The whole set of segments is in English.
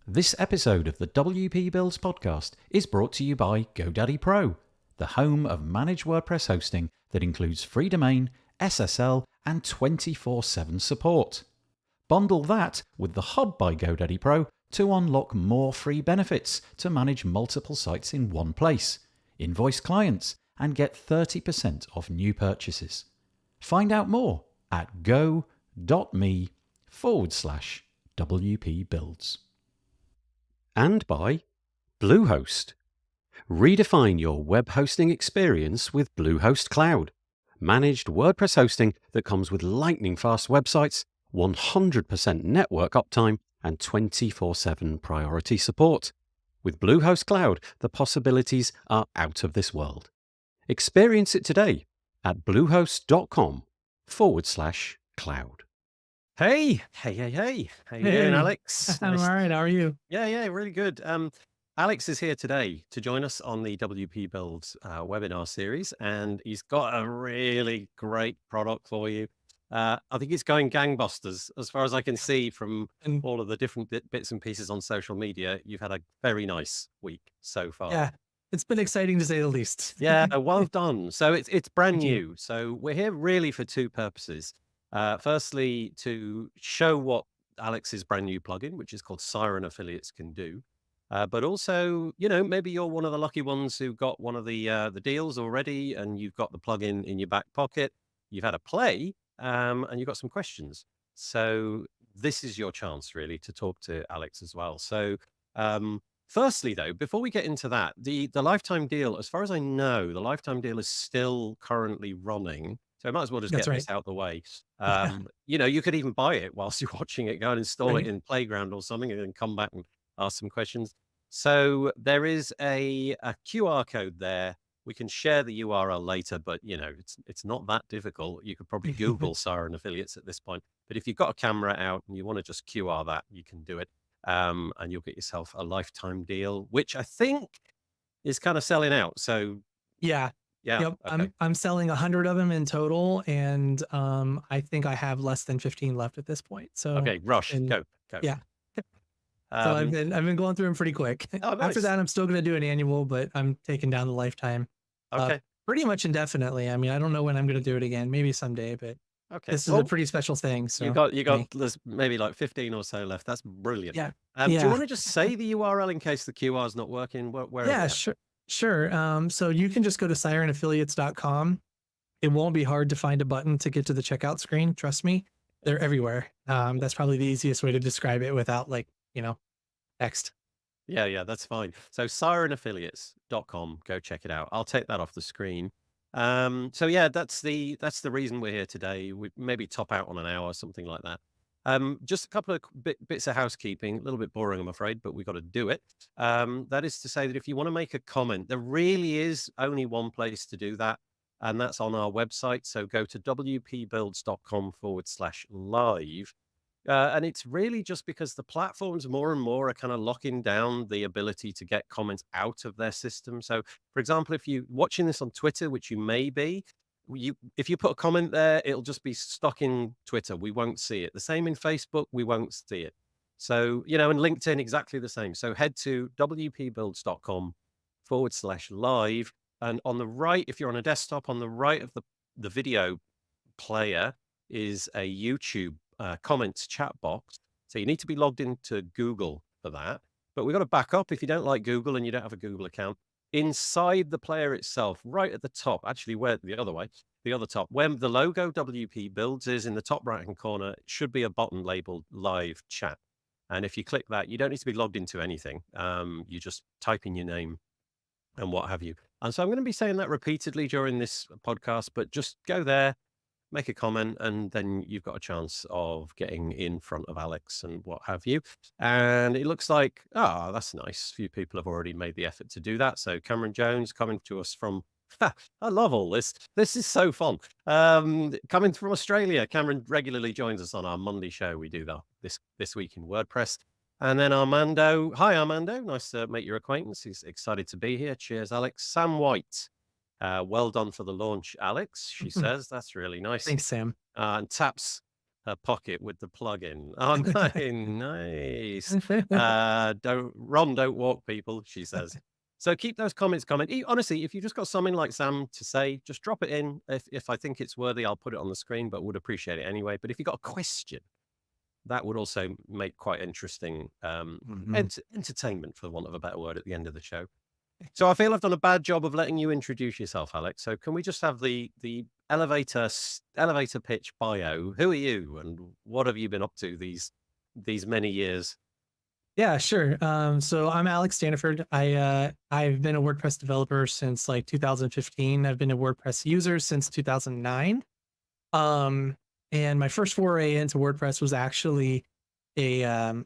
This episode of the WP Builds podcast is brought to you by GoDaddy Pro, the home of managed WordPress hosting that includes free domain, SSL, and 24/7 support. Bundle that with the Hub by GoDaddy Pro to unlock more free benefits to manage multiple sites in one place, invoice clients, and get 30% off new purchases. Find out more at go.me/WP Builds. And by Bluehost. Redefine your web hosting experience with Bluehost Cloud. Managed WordPress hosting that comes with lightning-fast websites, 100% network uptime, and 24/7 priority support. With Bluehost Cloud, the possibilities are out of this world. Experience it today at bluehost.com/cloud. Hey, How you doing, Hey. Alex? I'm all right. How are you? Yeah, really good. Alex is here today to join us on the WP Builds webinar series, and he's got a really great product for you. I think it's going gangbusters as far as I can see from And all of the different bits and pieces on social media. You've had a very nice week so far. yeah, it's been exciting to say the least. Yeah, well done. So it's brand Thank you. new. So we're here really for two purposes. Firstly, to show what Alex's brand new plugin, which is called Siren Affiliates, can do. But also, maybe you're one of the lucky ones who got one of the deals already, and you've got the plugin in your back pocket. You've had a play, and you've got some questions. So this is your chance, really, to talk to Alex as well. So. Firstly, though, before we get into that, the lifetime deal, as far as I know, the lifetime deal is still currently running. So I might as well just That's get right. this out the way. Yeah, You could even buy it whilst you're watching it, go and install it right. in Playground or something, and then come back and ask some questions. So there is a QR code there. We can share the URL later, but it's not that difficult. You could probably Google Siren Affiliates at this point. But if you've got a camera out and you want to just QR that, you can do it. And you'll get yourself a lifetime deal, which I think is kind of selling out. So Yeah. yeah, Yep. okay, I'm selling 100 of them in total, and I think I have less than 15 left at this point. So, okay, rush, and go. yeah, so I've Um, been going through them pretty quick. oh, After nice. that, I'm still going to do an annual, but I'm taking down the lifetime, uh, Okay, pretty much indefinitely. I mean, I don't know when I'm going to do it again. Maybe someday, but okay. this is a Well, pretty special thing. you So got for me, there's maybe like 15 or so left. That's brilliant. yeah, Do you yeah. want to just say the URL in case the QR is not working? Where are we Yeah, at? sure. So you can just go to sirenaffiliates.com. It won't be hard to find a button to get to the checkout screen. Trust me, they're everywhere. That's probably the easiest way to describe it without text. Yeah, that's fine. So sirenaffiliates.com, go check it out. I'll take that off the screen. So yeah, that's the reason we're here today. We maybe top out on an hour, something like that. Just a couple of bits of housekeeping, a little bit boring, I'm afraid, but we've got to do it. That is to say that if you want to make a comment, there really is only one place to do that, and that's on our website. So go to wpbuilds.com/live. And it's really just because the platforms more and more are kind of locking down the ability to get comments out of their system. So, for example, if you're watching this on Twitter, which you may be, if you put a comment there, it'll just be stuck in Twitter. We won't see it. The same in Facebook, we won't see it. So, and LinkedIn, exactly the same. So head to wpbuilds.com/live. And on the right, if you're on a desktop, on the right of the video player is a YouTube comments chat box. So you need to be logged into Google for that. But we've got to back up if you don't like Google and you don't have a Google account. Inside the player itself, right at the top, actually, where the other top, where the logo WP Builds is in the top right-hand corner, it should be a button labeled Live Chat. And if you click that, you don't need to be logged into anything. You just type in your name and what have you. And so I'm going to be saying that repeatedly during this podcast, but just go there, make a comment, and then you've got a chance of getting in front of Alex and what have you. And it looks like, that's nice. A few people have already made the effort to do that. So Cameron Jones coming to us from, I love all this. This is so fun. Coming from Australia, Cameron regularly joins us on our Monday show. We do that this week in WordPress. And then Armando. Hi, Armando. Nice to make your acquaintance. He's excited to be here. Cheers, Alex. Sam White. Well done for the launch, Alex, she says. That's really nice. Thanks, Sam. And Taps her pocket with the plug-in. Oh, nice. Don't walk, people, she says. So keep those comments coming. Honestly, if you just got something like Sam to say, just drop it in. If I think it's worthy, I'll put it on the screen, but would appreciate it anyway. But if you got a question, that would also make quite interesting entertainment, for want of a better word, at the end of the show. So I feel I've done a bad job of letting you introduce yourself, Alex. So can we just have the elevator pitch bio? Who are you, and what have you been up to these many years? Yeah, sure. So I'm Alex Standiford. I've been a WordPress developer since like 2015. I've been a WordPress user since 2009. And my first foray into WordPress was actually a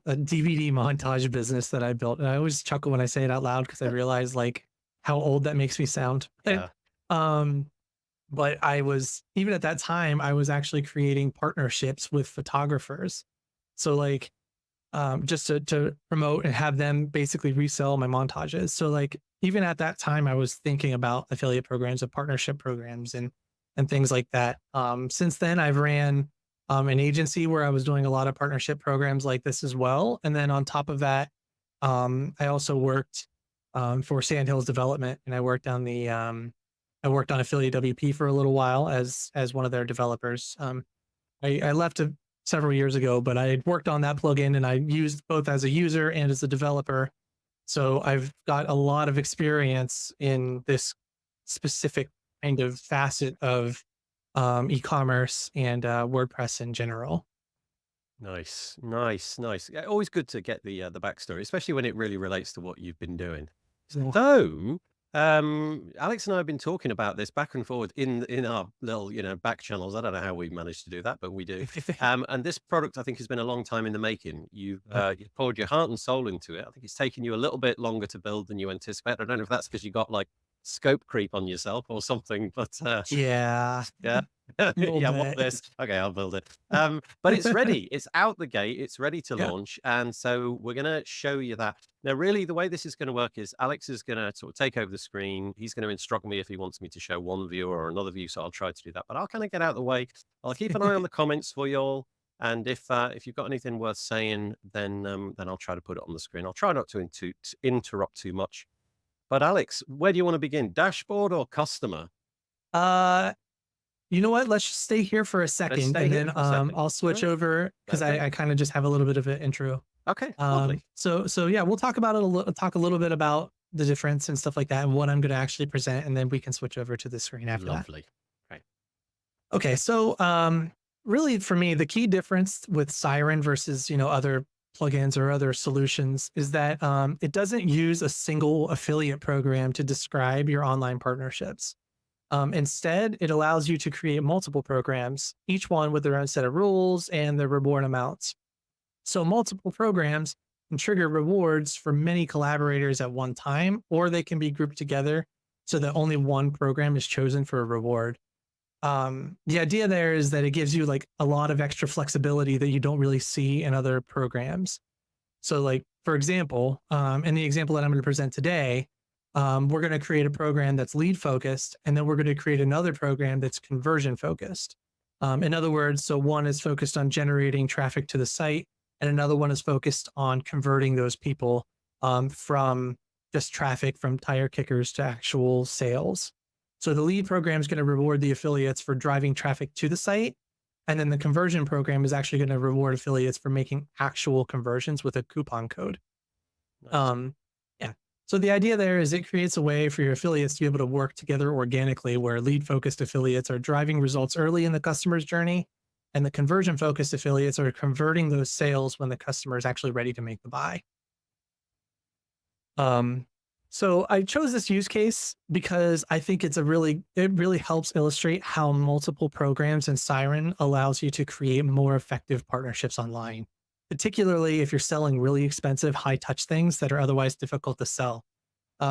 DVD montage business that I built. And I always chuckle when I say it out loud because I realize like how old that makes me sound. Yeah. But I was, even at that time, I was actually creating partnerships with photographers. So like just to promote and have them basically resell my montages. So like even at that time, I was thinking about affiliate programs and partnership programs and things like that. Since then, I've ran an agency where I was doing a lot of partnership programs like this as well. And then on top of that, I also worked for Sandhills Development, and I worked on Affiliate WP for a little while as one of their developers. I left several years ago, but I had worked on that plugin and I used both as a user and as a developer. So I've got a lot of experience in this specific kind of facet of e-commerce and WordPress in general. Nice. Yeah, always good to get the backstory, especially when it really relates to what you've been doing. So, Alex and I have been talking about this back and forward in our little, back channels. I don't know how we managed to do that, but we do. And this product, I think, has been a long time in the making. You've poured your heart and soul into it. I think it's taken you a little bit longer to build than you anticipate. I don't know if that's because you got like scope creep on yourself or something, but yeah. Yeah, what this? Okay, I'll build it. But it's ready. It's out the gate. It's ready to launch. And so we're going to show you that. Now, really, the way this is going to work is Alex is going to sort of take over the screen. He's going to instruct me if he wants me to show one view or another view. So I'll try to do that. But I'll kind of get out of the way. I'll keep an eye on the comments for you all. And if you've got anything worth saying, then I'll try to put it on the screen. I'll try not to interrupt too much. But Alex, where do you want to begin? Dashboard or customer? You know what? Let's just stay here for a second, and then I'll switch over because I kind of just have a little bit of an intro. Okay. Lovely. So yeah, we'll talk about it. Talk a little bit about the difference and stuff like that, and what I'm going to actually present, and then we can switch over to the screen after that. Lovely. Right. Okay. So really, for me, the key difference with Siren versus other plugins or other solutions is that it doesn't use a single affiliate program to describe your online partnerships. Instead, it allows you to create multiple programs, each one with their own set of rules and their reward amounts. So multiple programs can trigger rewards for many collaborators at one time, or they can be grouped together so that only one program is chosen for a reward. The idea there is that it gives you like a lot of extra flexibility that you don't really see in other programs. So like, for example, in the example that I'm going to present today, we're going to create a program that's lead focused, and then we're going to create another program that's conversion focused. In other words, so one is focused on generating traffic to the site, and another one is focused on converting those people from just traffic from tire kickers to actual sales. So the lead program is going to reward the affiliates for driving traffic to the site. And then the conversion program is actually going to reward affiliates for making actual conversions with a coupon code. Nice. So the idea there is it creates a way for your affiliates to be able to work together organically, where lead-focused affiliates are driving results early in the customer's journey, and the conversion-focused affiliates are converting those sales when the customer is actually ready to make the buy. So I chose this use case because I think it really helps illustrate how multiple programs in Siren allows you to create more effective partnerships online, particularly if you're selling really expensive, high-touch things that are otherwise difficult to sell.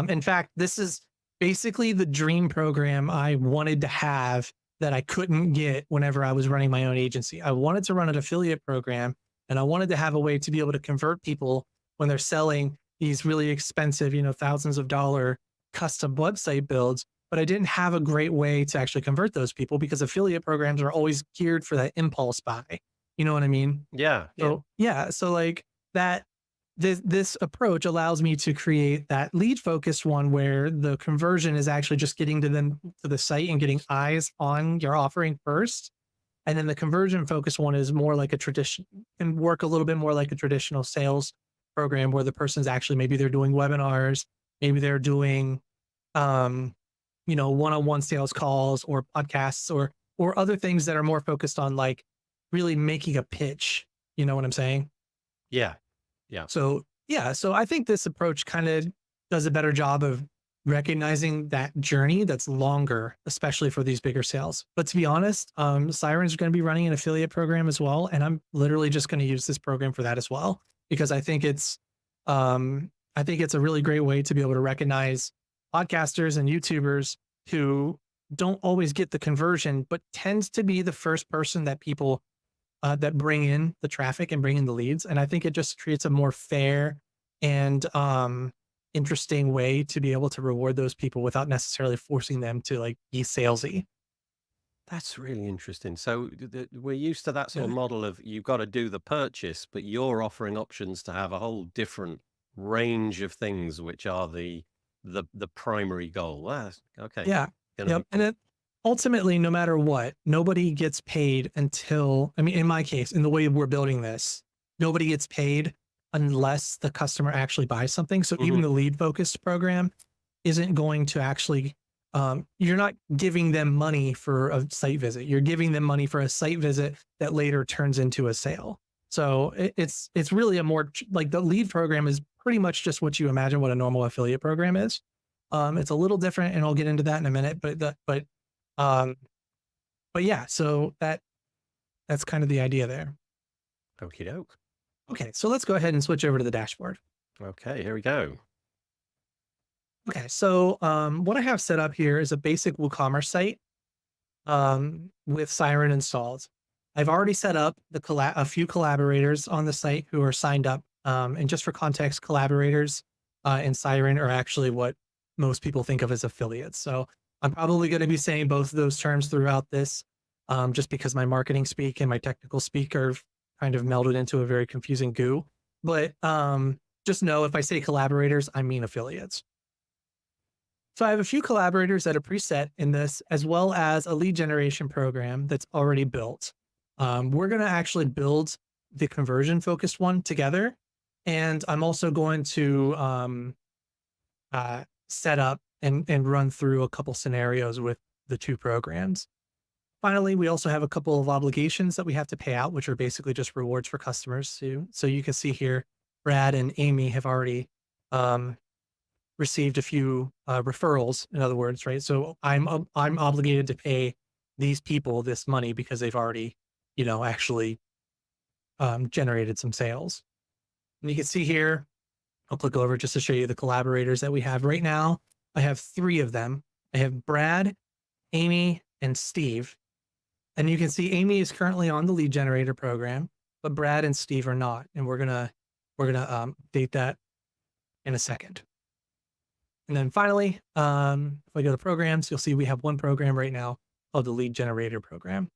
In fact, this is basically the dream program I wanted to have that I couldn't get whenever I was running my own agency. I wanted to run an affiliate program, and I wanted to have a way to be able to convert people when they're selling these really expensive, thousands of dollar custom website builds, but I didn't have a great way to actually convert those people because affiliate programs are always geared for that impulse buy. You know what I mean? Yeah. Yeah. So yeah, so like that this approach allows me to create that lead focused one where the conversion is actually just getting to them to the site and getting eyes on your offering first. And then the conversion focused one is more like a tradition and work a little bit more like a traditional sales program where the person's actually maybe they're doing webinars, maybe they're doing um, one-on-one sales calls or podcasts or other things that are more focused on like really making a pitch. You know what I'm saying? Yeah. Yeah. So yeah, so I think this approach kind of does a better job of recognizing that journey that's longer, especially for these bigger sales. But to be honest, Siren's going to be running an affiliate program as well, and I'm literally just going to use this program for that as well because I think it's a really great way to be able to recognize podcasters and YouTubers who don't always get the conversion, but tends to be the first person that people that bring in the traffic and bring in the leads. And I think it just creates a more fair and interesting way to be able to reward those people without necessarily forcing them to like be salesy. That's really interesting. So we're used to that sort of Yeah. model of you've got to do the purchase, but you're offering options to have a whole different range of things, which are the primary goal. That's okay. Yeah. Gonna be Yep. And cool. it ultimately, no matter what, nobody gets paid until, I mean, in my case, in the way we're building this, nobody gets paid unless the customer actually buys something. So even Mhm. the lead focused program isn't going to actually, you're not giving them money for a site visit. You're giving them money for a site visit that later turns into a sale. So it's really a more like the lead program is pretty much just what you imagine what a normal affiliate program is. It's a little different, and I'll get into that in a minute. Um, but yeah, so that's kind of the idea there. Okie doke. Okay, so let's go ahead and switch over to the dashboard. Okay, here we go. Okay, so what I have set up here is a basic WooCommerce site with Siren installed. I've already set up a few collaborators on the site who are signed up. And just for context, collaborators and Siren are actually what most people think of as affiliates. So I'm probably going to be saying both of those terms throughout this, just because my marketing speak and my technical speak are kind of melded into a very confusing goo. But just know if I say collaborators, I mean affiliates. So I have a few collaborators that are preset in this, as well as a lead generation program that's already built. We're going to actually build the conversion focused one together. And I'm also going to set up and run through a couple scenarios with the two programs. Finally, we also have a couple of obligations that we have to pay out, which are basically just rewards for customers. So you can see here, Brad and Amy have already um, received a few referrals, in other words, right? So I'm obligated to pay these people this money because they've already, actually generated some sales. And you can see here, I'll click over just to show you the collaborators that we have right now. I have 3 of them. I have Brad, Amy, and Steve. And you can see Amy is currently on the lead generator program, but Brad and Steve are not. And we're gonna update that in a second. And then finally, if I go to programs, you'll see we have one program right now called the lead generator program.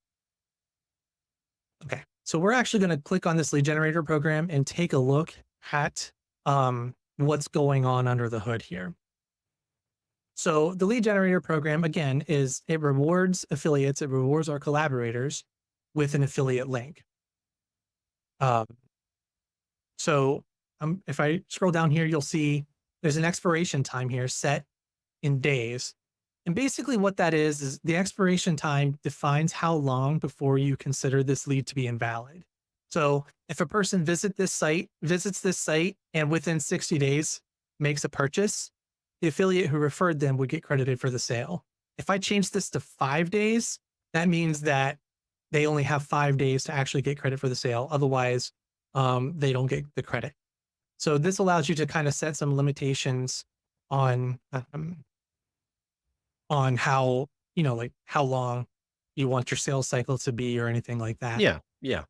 Okay, so we're actually going to click on this lead generator program and take a look at what's going on under the hood here. So the lead generator program, again, it rewards affiliates, it rewards our collaborators with an affiliate link. Um, so if I scroll down here, you'll see there's an expiration time here set in days. And basically what that is the expiration time defines how long before you consider this lead to be invalid. So if a person visits this site and within 60 days makes a purchase, the affiliate who referred them would get credited for the sale. If I change this to 5 days, that means that they only have 5 days to actually get credit for the sale. Otherwise, they don't get the credit. So this allows you to kind of set some limitations on how, like how long you want your sales cycle to be or anything like that. Yeah. Yeah.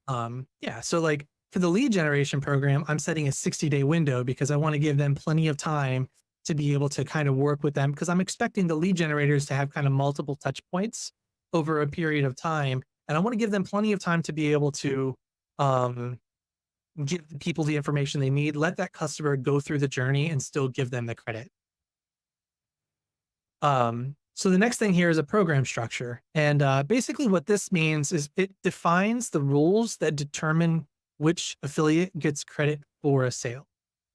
Yeah. So like for the lead generation program, I'm setting a 60-day window because I want to give them plenty of time to be able to kind of work with them because I'm expecting the lead generators to have kind of multiple touch points over a period of time. And I want to give them plenty of time to be able to um, give the people the information they need, let that customer go through the journey and still give them the credit. So the next thing here is a program structure. And basically what this means is it defines the rules that determine which affiliate gets credit for a sale.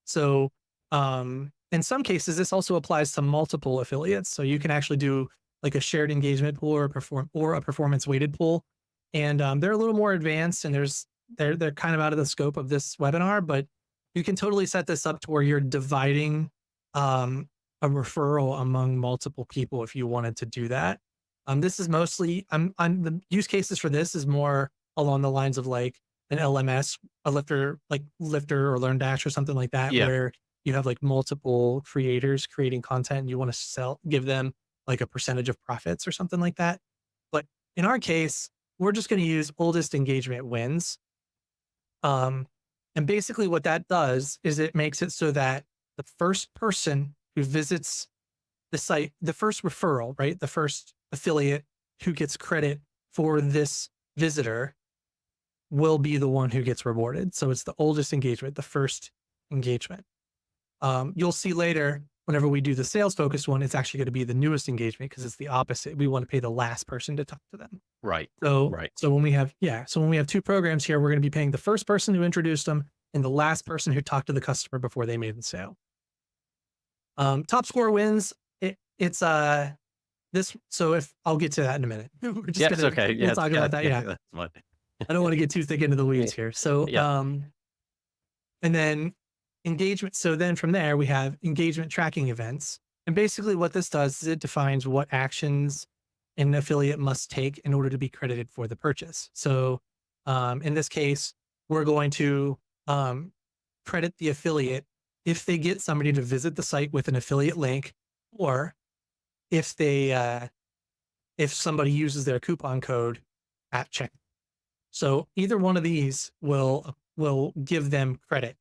So in some cases, this also applies to multiple affiliates. So you can actually do like a shared engagement pool or a performance weighted pool. And they're a little more advanced and they're kind of out of the scope of this webinar, but you can totally set this up to where you're dividing um, a referral among multiple people if you wanted to do that. This is mostly I'm the use cases for this is more along the lines of like an LMS, a lifter, like Lifter or LearnDash or something like that, Yeah. where you have like multiple creators creating content and you want to give them like a percentage of profits or something like that. But in our case, we're just going to use oldest engagement wins. Um, and basically what that does is it makes it so that the first person who visits the site, the first referral, right? The first affiliate who gets credit for this visitor will be the one who gets rewarded. So it's the oldest engagement, the first engagement. You'll see later, whenever we do the sales focused one, it's actually going to be the newest engagement because it's the opposite. We want to pay the last person to talk to them. Right. So, Right. so when we have two programs here, we're going to be paying the first person who introduced them and the last person who talked to the customer before they made the sale. Top score wins. It's this. So if I'll get to that in a minute. We're just Yeah, it's gonna okay. we'll Yeah, talk about that. Yeah, that's fine. I don't want to get too thick into the weeds here. So Yeah. and then engagement. So then from there we have engagement tracking events, and basically what this does is it defines what actions an affiliate must take in order to be credited for the purchase. So in this case, we're going to credit the affiliate if they get somebody to visit the site with an affiliate link, or if if somebody uses their coupon code at check. So either one of these will give them credit.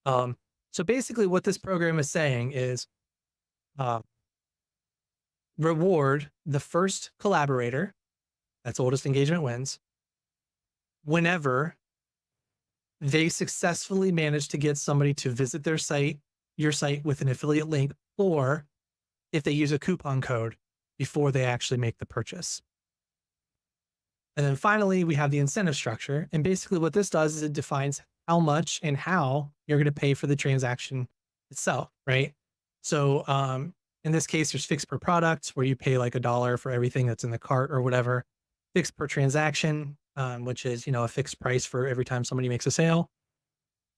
So basically, what this program is saying is uh, reward the first collaborator, that's oldest engagement wins, whenever they successfully manage to get somebody to visit your site with an affiliate link, or if they use a coupon code before they actually make the purchase. And then finally, we have the incentive structure. And basically what this does is it defines how much and how you're going to pay for the transaction itself, right? So in this case, there's fixed per product where you pay like $1 for everything that's in the cart or whatever. Fixed per transaction, which is, a fixed price for every time somebody makes a sale.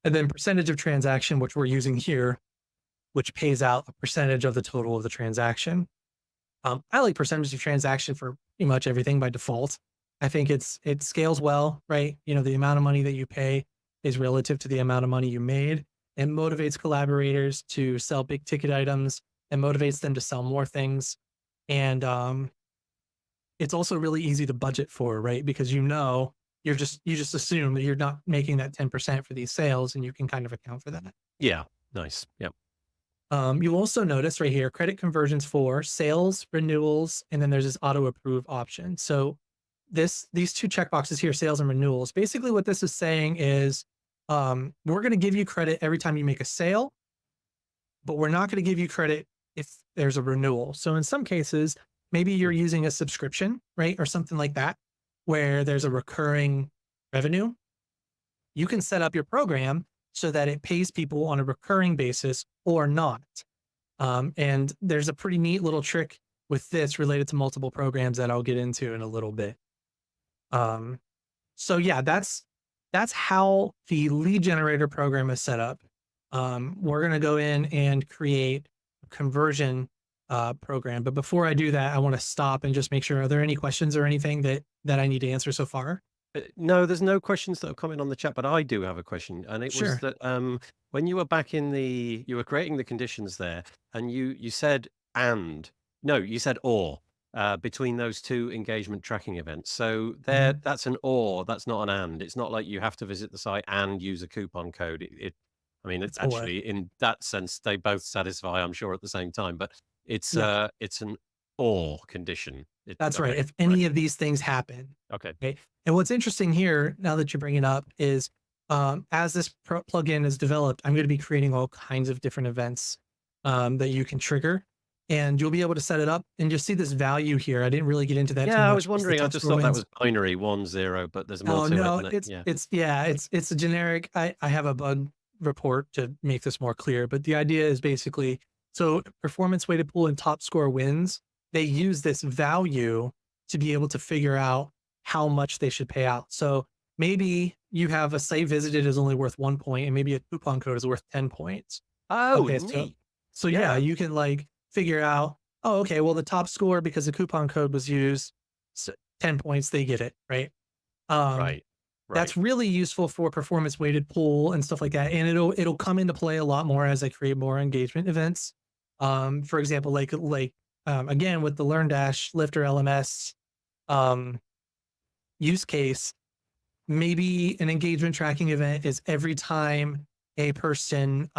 And then percentage of transaction, which we're using here, which pays out a percentage of the total of the transaction. I like percentage of transaction for pretty much everything by default. I think it scales well, right? The amount of money that you pay is relative to the amount of money you made, and motivates collaborators to sell big ticket items and motivates them to sell more things. And it's also really easy to budget for, right? Because you just assume that you're not making that 10% for these sales, and you can kind of account for that. Yeah. Nice. Yeah. You'll also notice right here, credit conversions for sales, renewals, and then there's this auto approve option. So these two checkboxes here, sales and renewals, basically what this is saying is we're going to give you credit every time you make a sale, but we're not going to give you credit if there's a renewal. So in some cases, maybe you're using a subscription, right? Or something like that, where there's a recurring revenue. You can set up your program so that it pays people on a recurring basis or not. And there's a pretty neat little trick with this related to multiple programs that I'll get into in a little bit. So yeah, that's how the lead generator program is set up. We're going to go in and create a conversion program. But before I do that, I want to stop and just make sure, are there any questions or anything that I need to answer so far? No, there's no questions that have come in on the chat, but I do have a question, and it was Sure. that when you were back you were creating the conditions there, and you said you said or between those two engagement tracking events. So Mhm. that's an or, that's not an and. It's not like you have to visit the site and use a coupon code. I mean, it It's or. actually, in that sense, they both satisfy, I'm sure, at the same time. But it's Yeah. it's an or condition. That's right. Okay, If any of these things happen. okay. Okay. And what's interesting here, now that you bring it up, is as this plugin is developed, I'm going to be creating all kinds of different events that you can trigger, and you'll be able to set it up and just see this value here. I didn't really get into that too Yeah, I much. was Just the wondering. I top just score thought that wins. was binary 1, 0, but there's more Oh to it no, than it. Yeah. it's a generic. I have a bug report to make this more clear, but the idea is basically so performance weighted pool and top score wins. They use this value to be able to figure out how much they should pay out. So maybe you have a site visited is only worth 1 point, and maybe a coupon code is worth 10 points. Oh, Okay, neat. so yeah, Yeah. you can like figure out. Oh, okay. Well, the top score because the coupon code was used, so 10 points. They get it right. Um, Right. Right. that's really useful for performance weighted pool and stuff like that. And it'll come into play a lot more as I create more engagement events. For example, again with the LearnDash Lifter LMS um, use case, maybe an engagement tracking event is every time a person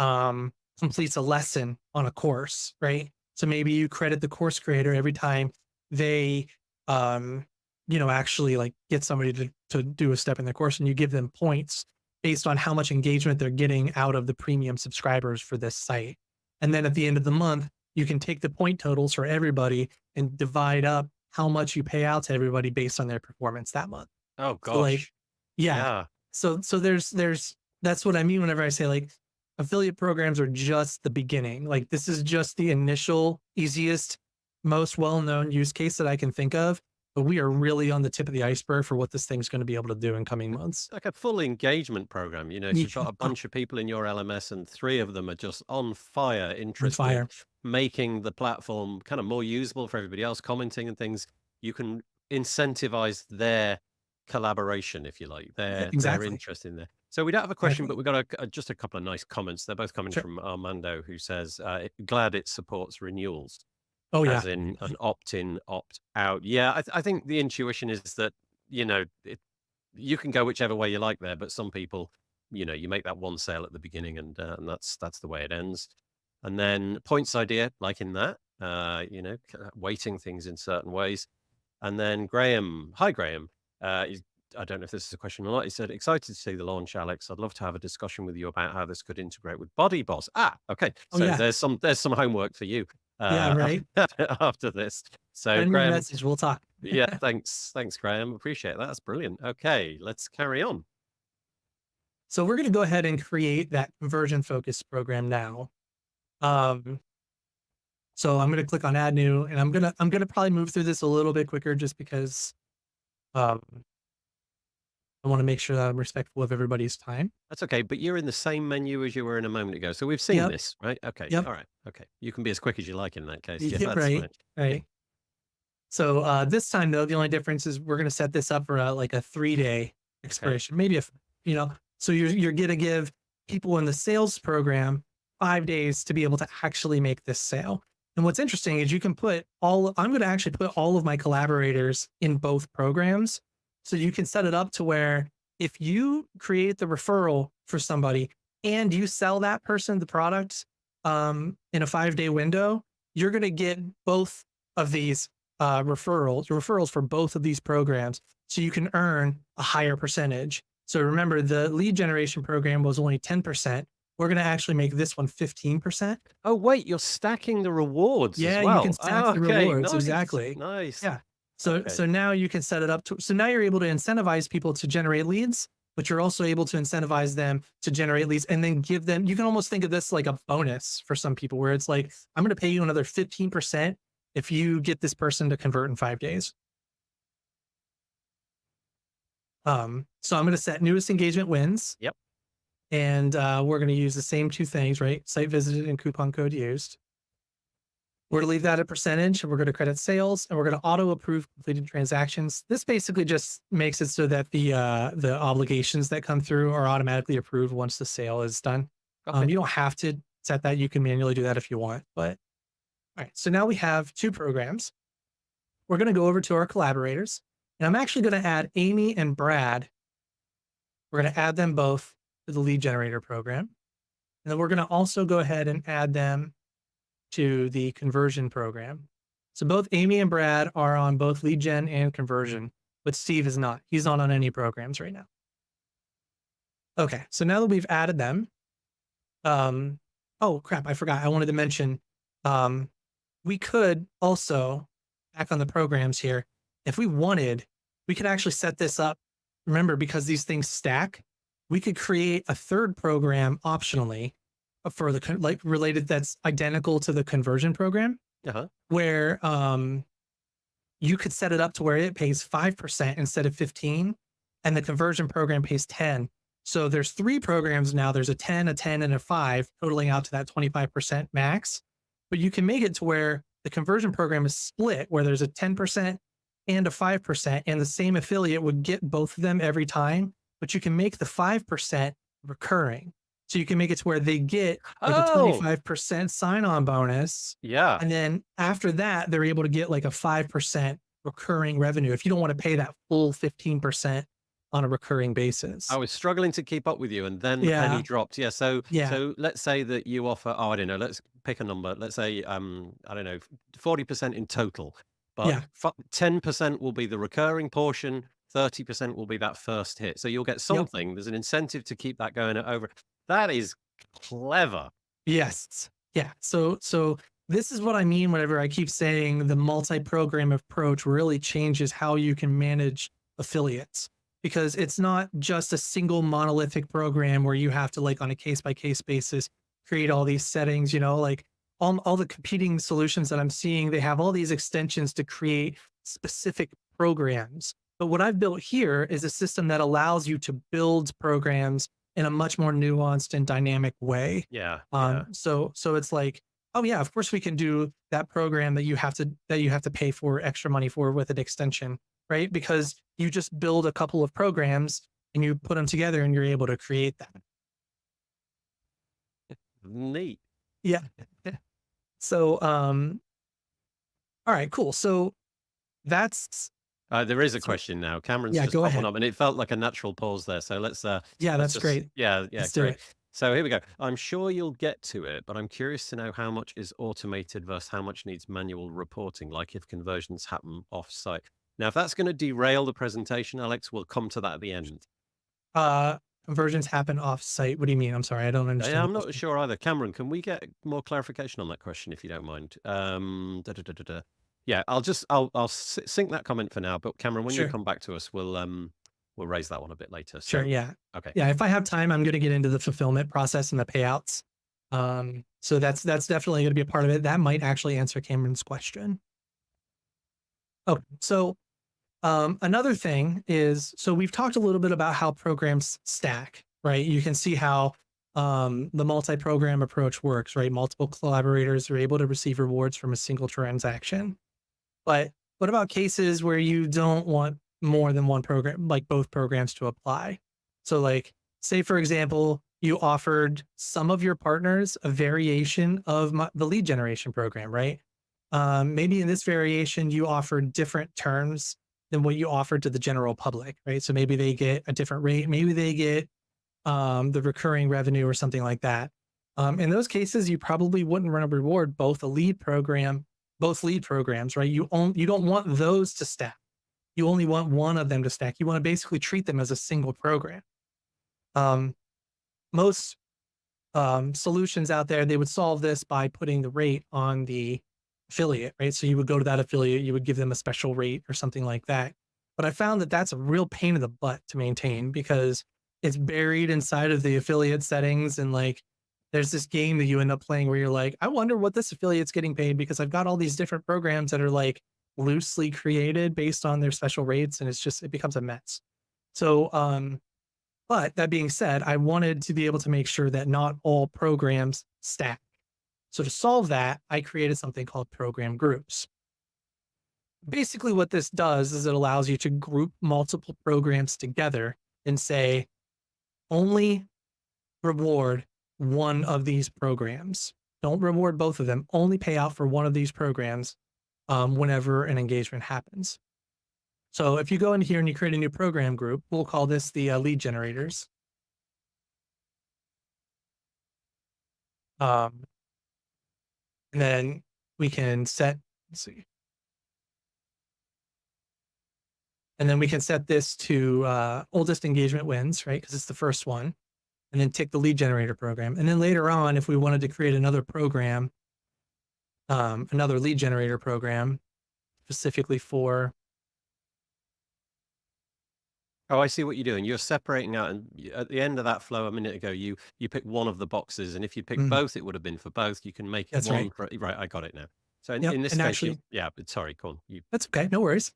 completes a lesson on a course, right? So maybe you credit the course creator every time they um, actually like get somebody to do a step in the course, and you give them points based on how much engagement they're getting out of the premium subscribers for this site. And then at the end of the month, you can take the point totals for everybody and divide up how much you pay out to everybody based on their performance that month. Oh So like, gosh. yeah. Yeah. So there's that's what I mean whenever I say like affiliate programs are just the beginning. Like this is just the initial, easiest, most well-known use case that I can think of. But we are really on the tip of the iceberg for what this thing's going to be able to do in coming months. Like a full engagement program. If Yeah, you've got a bunch of people in your LMS and 3 of them are just on fire, on interested, fire. making the platform kind of more usable for everybody else, commenting and things, you can incentivize their collaboration, if you like, their Exactly. interest in there. So we don't have a question, but Exactly. we got just a couple of nice comments. They're both coming Sure. from Armando, who says, glad it supports renewals, Oh yeah. as in an opt-in, opt-out. Yeah, I think the intuition is that, you can go whichever way you like there, but some people, you make that one sale at the beginning, and that's the way it ends. And then points idea, like in that, weighting things in certain ways. And then Graham, hi Graham, I don't know if this is a question or not. He said, excited to see the launch, Alex. I'd love to have a discussion with you about how this could integrate with Body Boss. Okay. Oh So yeah. there's some homework for you Yeah. Right. after this. So Send me a Graham, message. We'll talk. yeah, thanks, Graham. Appreciate that. That's brilliant. Okay, let's carry on. So we're going to go ahead and create that conversion focused program now. So I'm going to click on add new, and I'm going to probably move through this a little bit quicker just because um, I want to make sure that I'm respectful of everybody's time. That's okay, but you're in the same menu as you were in a moment ago. So we've seen Yep. this, right? Okay. Yep. All right. Okay. You can be as quick as you like in that case. Yeah, Yep. that's Right. fine. Right. So this time though, the only difference is we're going to set this up for like a 3-day expiration, maybe so you're going to give people in the sales program 5 days to be able to actually make this sale. And what's interesting is I'm going to actually put all of my collaborators in both programs. So you can set it up to where if you create the referral for somebody and you sell that person the product in a 5-day window, you're going to get both of these referrals for both of these programs. So you can earn a higher percentage. So remember, the lead generation program was only 10%. We're going to actually make this one 15%. Oh, wait, you're stacking the rewards as Yeah, well. you can stack the rewards. Nice, exactly. Nice. Yeah. So Okay. so now you can set it up so now you're able to incentivize people to generate leads, but you're also able to incentivize them to generate leads and then give them, you can almost think of this like a bonus for some people where it's like, I'm going to pay you another 15% if you get this person to convert in 5 days. So I'm going to set newest engagement wins. Yep. And we're going to use the same 2 things, right? Site visited and coupon code used. We're going to leave that at percentage, and we're going to credit sales, and we're going to auto approve completed transactions. This basically just makes it so that the obligations that come through are automatically approved once the sale is done. Okay. You don't have to set that. You can manually do that if you want. But all right, so now we have 2 programs. We're going to go over to our collaborators, and I'm actually going to add Amy and Brad. We're going to add them both to the lead generator program. And then we're going to also go ahead and add them to the conversion program. So both Amy and Brad are on both lead gen and conversion, but Steve is not. He's not on any programs right now. Okay, so now that we've added them, oh crap, I forgot. I wanted to mention, we could also, back on the programs here, if we wanted, we could actually set this up. Remember, because these things stack, we could create a third program optionally for the like related that's identical to the conversion program, Uh-huh. where you could set it up to where it pays 5% instead of 15, and the conversion program pays 10. So there's 3 programs now. There's a 10, a 10, and a 5, totaling out to that 25% max. But you can make it to where the conversion program is split, where there's a 10% and a 5%, and the same affiliate would get both of them every time. But you can make the 5% recurring. So you can make it to where they get like a Oh, 25% sign-on bonus. yeah. And then after that, they're able to get like a 5% recurring revenue if you don't want to pay that full 15% on a recurring basis. I was struggling to keep up with you, and then the penny Yeah. dropped. Yeah. So, Yeah. so let's say that you offer, oh, I don't know, let's pick a number. Let's say, I don't know, 40% in total, but Yeah. 10% will be the recurring portion. 30% will be that first hit. So you'll get Yep. something. There's an incentive to keep that going over. That is clever. Yes. Yeah. So this is what I mean whenever I keep saying the multi-program approach really changes how you can manage affiliates, because it's not just a single monolithic program where you have to, like, on a case by case basis create all these settings, like all the competing solutions that I'm seeing, they have all these extensions to create specific programs. But what I've built here is a system that allows you to build programs in a much more nuanced and dynamic way. Yeah. Yeah. So it's like, oh yeah, of course we can do that program that you have to pay for extra money for with an extension, right? Because you just build a couple of programs and you put them together and you're able to create that. Neat. Yeah. So all right, cool. So that's There is a so question now. Cameron's yeah, just go popped one ahead. up, and it felt like a natural pause there. So Yeah, let's that's just great. yeah, Let's do great. it. So here we go. I'm sure you'll get to it, but I'm curious to know how much is automated versus how much needs manual reporting, like if conversions happen off-site. Now, if that's going to derail the presentation, Alex, we'll come to that at the end. Uh Conversions happen off site. What do you mean? I'm sorry, I don't understand the I'm not question. sure either. Cameron, can we get more clarification on that question if you don't mind? Yeah, I'll sync that comment for now. But Cameron, when you Sure. come back to us, we'll raise that one a bit later. Sure. So Yeah. okay, Yeah. If I have time, I'm going to get into the fulfillment process and the payouts. So that's definitely going to be a part of it. That might actually answer Cameron's question. Oh, so another thing is, so we've talked a little bit about how programs stack, right? You can see how the multi-program approach works, right? Multiple collaborators are able to receive rewards from a single transaction. But what about cases where you don't want more than one program, like both programs to apply? So, like, say, for example, you offered some of your partners a variation of the lead generation program, right? Maybe in this variation, you offered different terms than what you offered to the general public, right? So maybe they get a different rate, maybe they get the recurring revenue or something like that. In those cases, you probably wouldn't run a reward both lead programs, right? You don't want those to stack. You only want one of them to stack. You want to basically treat them as a single program. Um, most solutions out there, they would solve this by putting the rate on the affiliate, right? So you would go to that affiliate, you would give them a special rate or something like that. But I found that that's a real pain in the butt to maintain because it's buried inside of the affiliate settings. And like, there's this game that you end up playing where you're like, I wonder what this affiliate's getting paid because I've got all these different programs that are like loosely created based on their special rates. And it becomes a mess. So, but that being said, I wanted to be able to make sure that not all programs stack. So to solve that, I created something called program groups. Basically, what this does is it allows you to group multiple programs together and say, only reward one of these programs. Don't reward both of them. Only pay out for one of these programs whenever an engagement happens. So if you go in here and you create a new program group, we'll call this the lead generators. And then we can set, let's see. And then we can set this to oldest engagement wins, right? Because it's the first one. And then tick the lead generator program. And then later on, if we wanted to create another program, another lead generator program specifically for. Oh, I see what you're doing. You're separating out, and at the end of that flow a minute ago, you picked one of the boxes, and if you picked both, it would have been for both. You can make That's one right. for right. I got it now. So Yep. in this And case, actually, sorry, go on. that's okay. No worries.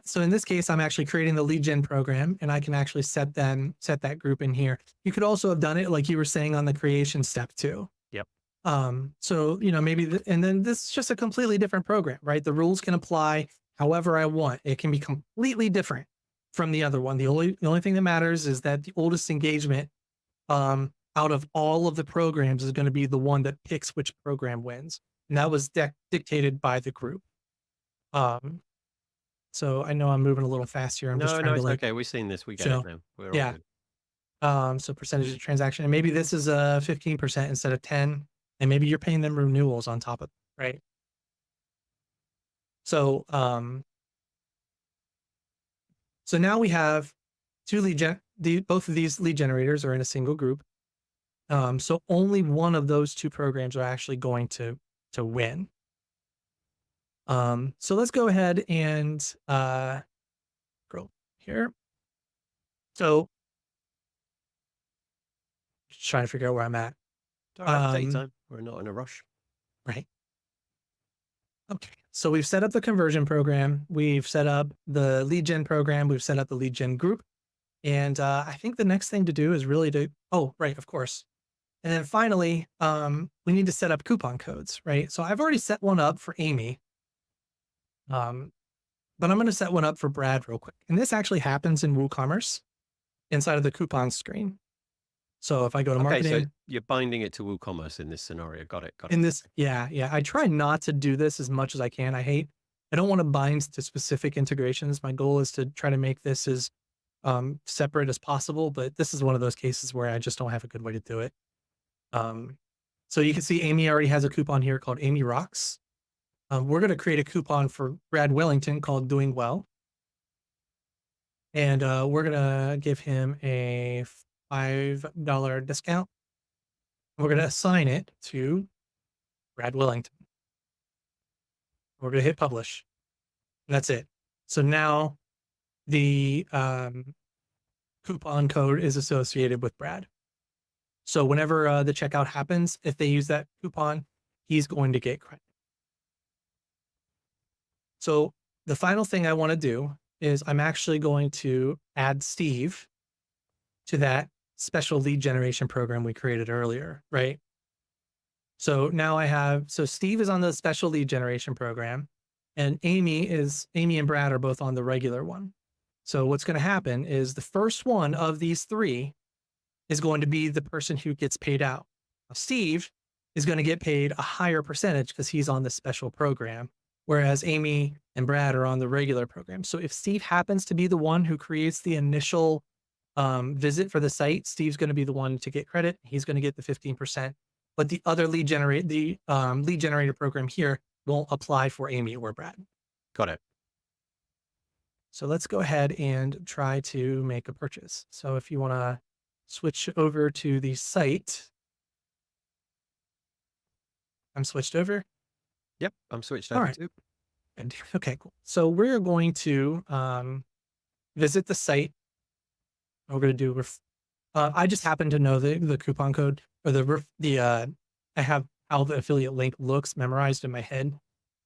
So in this case, I'm actually creating the lead gen program, and I can actually set that group in here. You could also have done it like you were saying on the creation step too. Yep. So maybe, and then this is just a completely different program, right? The rules can apply however I want. It can be completely different from the other one. The only thing that matters is that the oldest engagement out of all of the programs is going to be the one that picks which program wins. And that was dictated by the group. So I know I'm moving a little fast here. I'm just trying it's to okay. We've seen this. We get it now. We're all good. So percentage of transaction, and maybe this is a 15% instead of 10, and maybe you're paying them renewals on top of it, right? So, so now we have two both of these lead generators are in a single group. So only one of those two programs are actually going to win. So let's go ahead and scroll here. So just trying to figure out where I'm at. All right, take your time. We're not in a rush. Right. Okay. So we've set up the conversion program. We've set up the lead gen program. We've set up the lead gen group. And I think the next thing to do is really of course. And then finally, we need to set up coupon codes, right? So I've already set one up for Amy. But I'm going to set one up for Brad real quick. And this actually happens in WooCommerce inside of the coupon screen. So if I go to marketing. Okay, so you're binding it to WooCommerce in this scenario. Got it. In this, yeah. I try not to do this as much as I can. I don't want to bind to specific integrations. My goal is to try to make this as separate as possible, but this is one of those cases where I just don't have a good way to do it. So you can see Amy already has a coupon here called Amy Rocks. We're going to create a coupon for Brad Wellington called Doing Well. And we're going to give him a $5 discount. We're going to assign it to Brad Wellington. We're going to hit publish. And that's it. So now the coupon code is associated with Brad. So whenever the checkout happens, if they use that coupon, he's going to get credit. So the final thing I want to do is I'm actually going to add Steve to that special lead generation program we created earlier, right? So now Steve is on the special lead generation program, and Amy and Brad are both on the regular one. So what's going to happen is the first one of these three is going to be the person who gets paid out. Now, Steve is going to get paid a higher percentage because he's on the special program, whereas Amy and Brad are on the regular program. So if Steve happens to be the one who creates the initial visit for the site, Steve's going to be the one to get credit. He's going to get the 15%, but the other lead generator program here won't apply for Amy or Brad. Got it. So let's go ahead and try to make a purchase. So if you want to switch over to the site, I'm switched over. Yep, I'm switched over too. And okay, cool. So we're going to visit the site. We're going to do. I just happen to know the coupon code or I have how the affiliate link looks memorized in my head,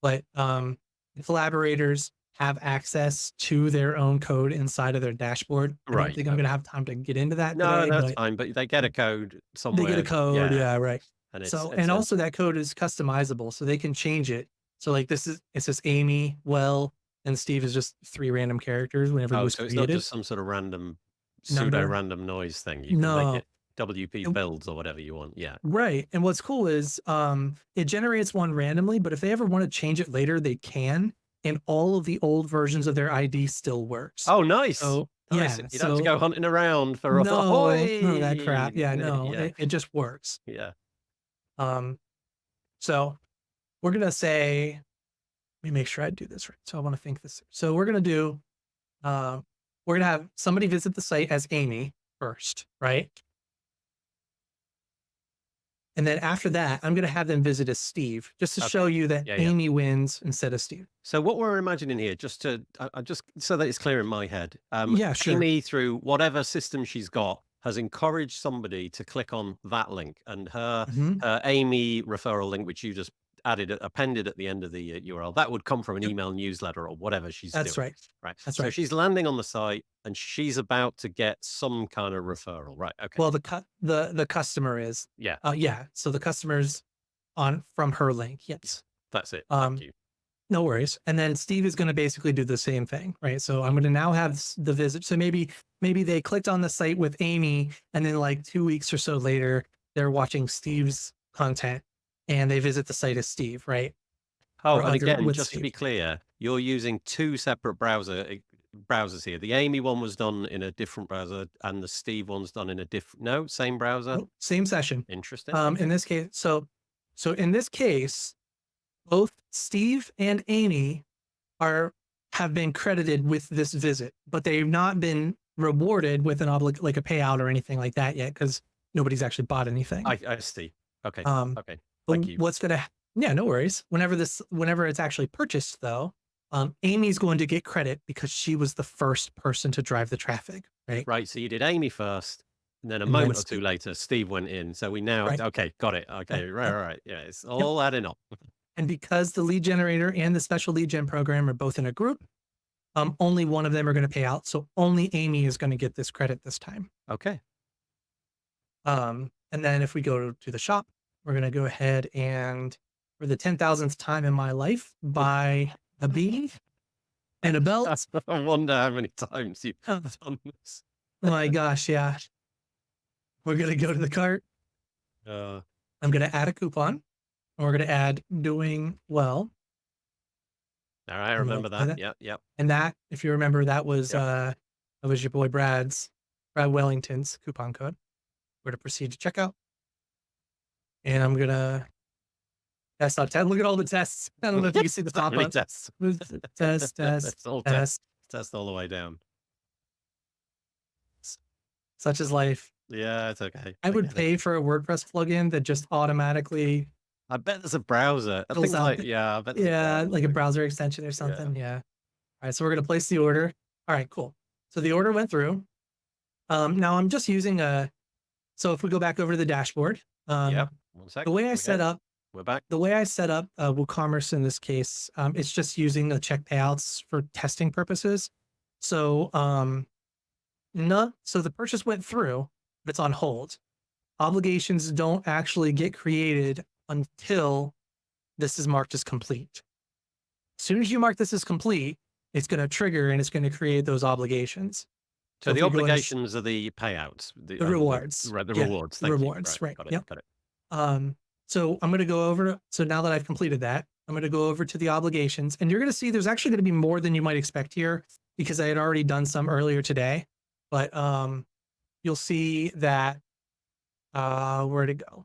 but the collaborators have access to their own code inside of their dashboard. I don't think I'm going to have time to get into that. No, that's fine. But they get a code somewhere. They get a code, yeah right. And also that code is customizable, so they can change it. So like it says Amy, Well, and Steve is just 3 random characters whenever it was created. It's not just some sort of random pseudo-random noise thing. You can make it WP builds or whatever you want. Yeah. Right. And what's cool is it generates one randomly, but if they ever want to change it later, they can. And all of the old versions of their ID still works. Oh, nice. So, nice. You don't have to go hunting around for none of that crap. Yeah, no, it just works. Yeah. So we're going to say, let me make sure I do this right. So I want to think this. So we're going to do we're gonna have somebody visit the site as Amy first, right? And then after that, I'm gonna have them visit as Steve, just to show you that Yeah, yeah. Amy wins instead of Steve. So what we're imagining here, just to just so that it's clear in my head, Yeah, sure. Amy, through whatever system she's got, has encouraged somebody to click on that link, and her Mhm. Amy referral link, which you just appended at the end of the URL, that would come from an Yep. email newsletter or whatever she's That's doing. right. Right. That's So right. she's landing on the site and she's about to get some kind of referral. Right. Okay. Well, the customer is, Yeah, yeah. So the customer's on from her link. Yes. that's it. Thank Um, you. no worries. And then Steve is going to basically do the same thing, right? So I'm going to now have the visit. So maybe they clicked on the site with Amy, and then like 2 weeks or so later, they're watching Steve's content, and they visit the site as Steve, right? Oh, Or and other again, with just to be Steve. clear, you're using two separate browsers here. The Amy one was done in a different browser, and the Steve one's done in a different. No, same browser. Nope, same session. Interesting. In this case, so in this case, both Steve and Amy have been credited with this visit, but they've not been rewarded with an like a payout or anything like that yet, because nobody's actually bought anything. I see. Okay. Um, Okay. but Thank you. what's gonna yeah, no worries. Whenever it's actually purchased though, Amy's going to get credit because she was the first person to drive the traffic, right? Right. So you did Amy first, and then a And then moment or two Steve, later, Steve went in. So we now, right? okay, got it. Yep, Okay. Right. yep, Right. Yeah. It's yep. all adding up. And because the lead generator and the special lead gen program are both in a group, only one of them are going to pay out. So only Amy is going to get this credit this time. Okay. And then if we go to the shop, we're going to go ahead and, for the 10,000th time in my life, buy a beanie and a belt. I wonder how many times you've done this. Oh my gosh, yeah. We're going to go to the cart. I'm going to add a coupon. And we're going to add doing well. All right. I remember that. Yeah. Yep. And that, if you remember, that was your boy Brad Wellington's coupon code. We're going to proceed to checkout. And I'm going to test. Look at all the tests. I don't know if you can see the top Many up. tests. Test. Test all the way down. Such is life. Yeah, it's okay. I would pay for a WordPress plugin that just automatically. I bet there's a browser. I think like, yeah, I bet like a browser extension or something. Yeah. All right. So we're going to place the order. All right, cool. So the order went through. Now I'm just using so if we go back over to the dashboard, yeah. 1 sec. The way I set up, we're back. The way I set up WooCommerce in this case, it's just using the check payouts for testing purposes. So, so the purchase went through, but it's on hold. Obligations don't actually get created until this is marked as complete. As soon as you mark this as complete, it's going to trigger and it's going to create those obligations. So the obligations are the payouts, the rewards, the rewards. The rewards, right? Got it. Got it. So I'm going to go over. So now that I've completed that, I'm going to go over to the obligations, and you're going to see there's actually going to be more than you might expect here, because I had already done some earlier today. But you'll see that where'd it go?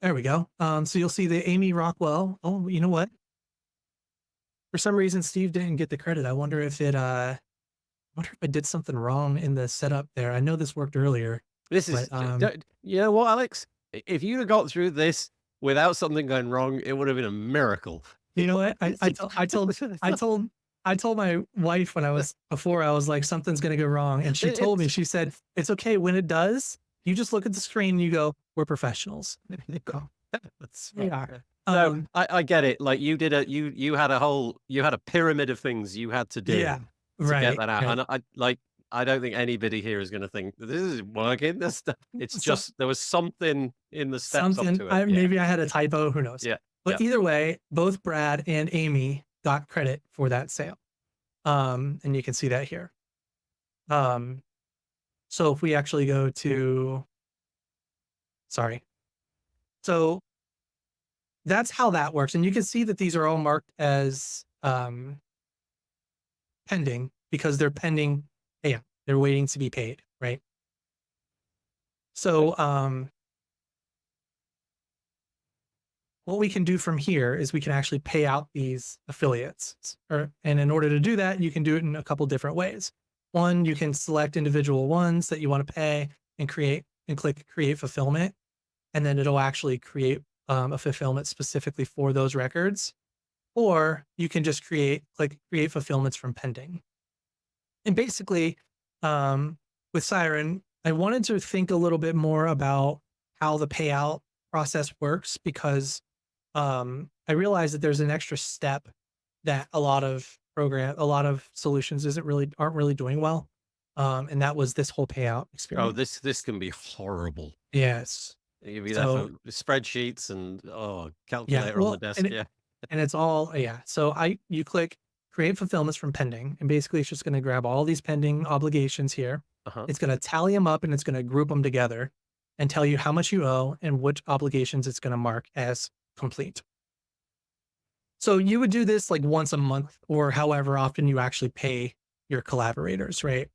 There we go. So you'll see the Amy Rockwell. Oh, you know what? For some reason, Steve didn't get the credit. I wonder if I did something wrong in the setup there. I know this worked earlier. This is, you know what, Alex? If you'd have got through this without something going wrong, it would have been a miracle. You know what? I told my wife when I was like, something's going to go wrong. And she told me, she said, it's okay. When it does, you just look at the screen and you go, we're professionals. We are. So I get it. Like you did you had a pyramid of things you had to do to get that out. Right. And I don't think anybody here is going to think this is working. It's just, there was something in the steps up to it. Maybe I had a typo, who knows? Yeah. But either way, both Brad and Amy got credit for that sale. And you can see that here. So if we actually go to, so that's how that works. And you can see that these are all marked as pending, because they're pending. Yeah, they're waiting to be paid, right? So what we can do from here is we can actually pay out these affiliates. And in order to do that, you can do it in a couple different ways. One, you can select individual ones that you want to pay and click create fulfillment. And then it'll actually create a fulfillment specifically for those records. Or you can just click create fulfillments from pending. And basically, with Siren, I wanted to think a little bit more about how the payout process works because I realized that there's an extra step that a lot of solutions aren't really doing well. And that was this whole payout Oh, experience. this can be horrible. Yes. You'll be there So for spreadsheets and yeah, calculator on the well, desk. Yeah. and it's all yeah. So you click create fulfillments from pending, and basically it's just going to grab all these pending obligations here. Uh-huh. It's going to tally them up and it's going to group them together and tell you how much you owe and which obligations it's going to mark as complete. So you would do this like once a month or however often you actually pay your collaborators, right?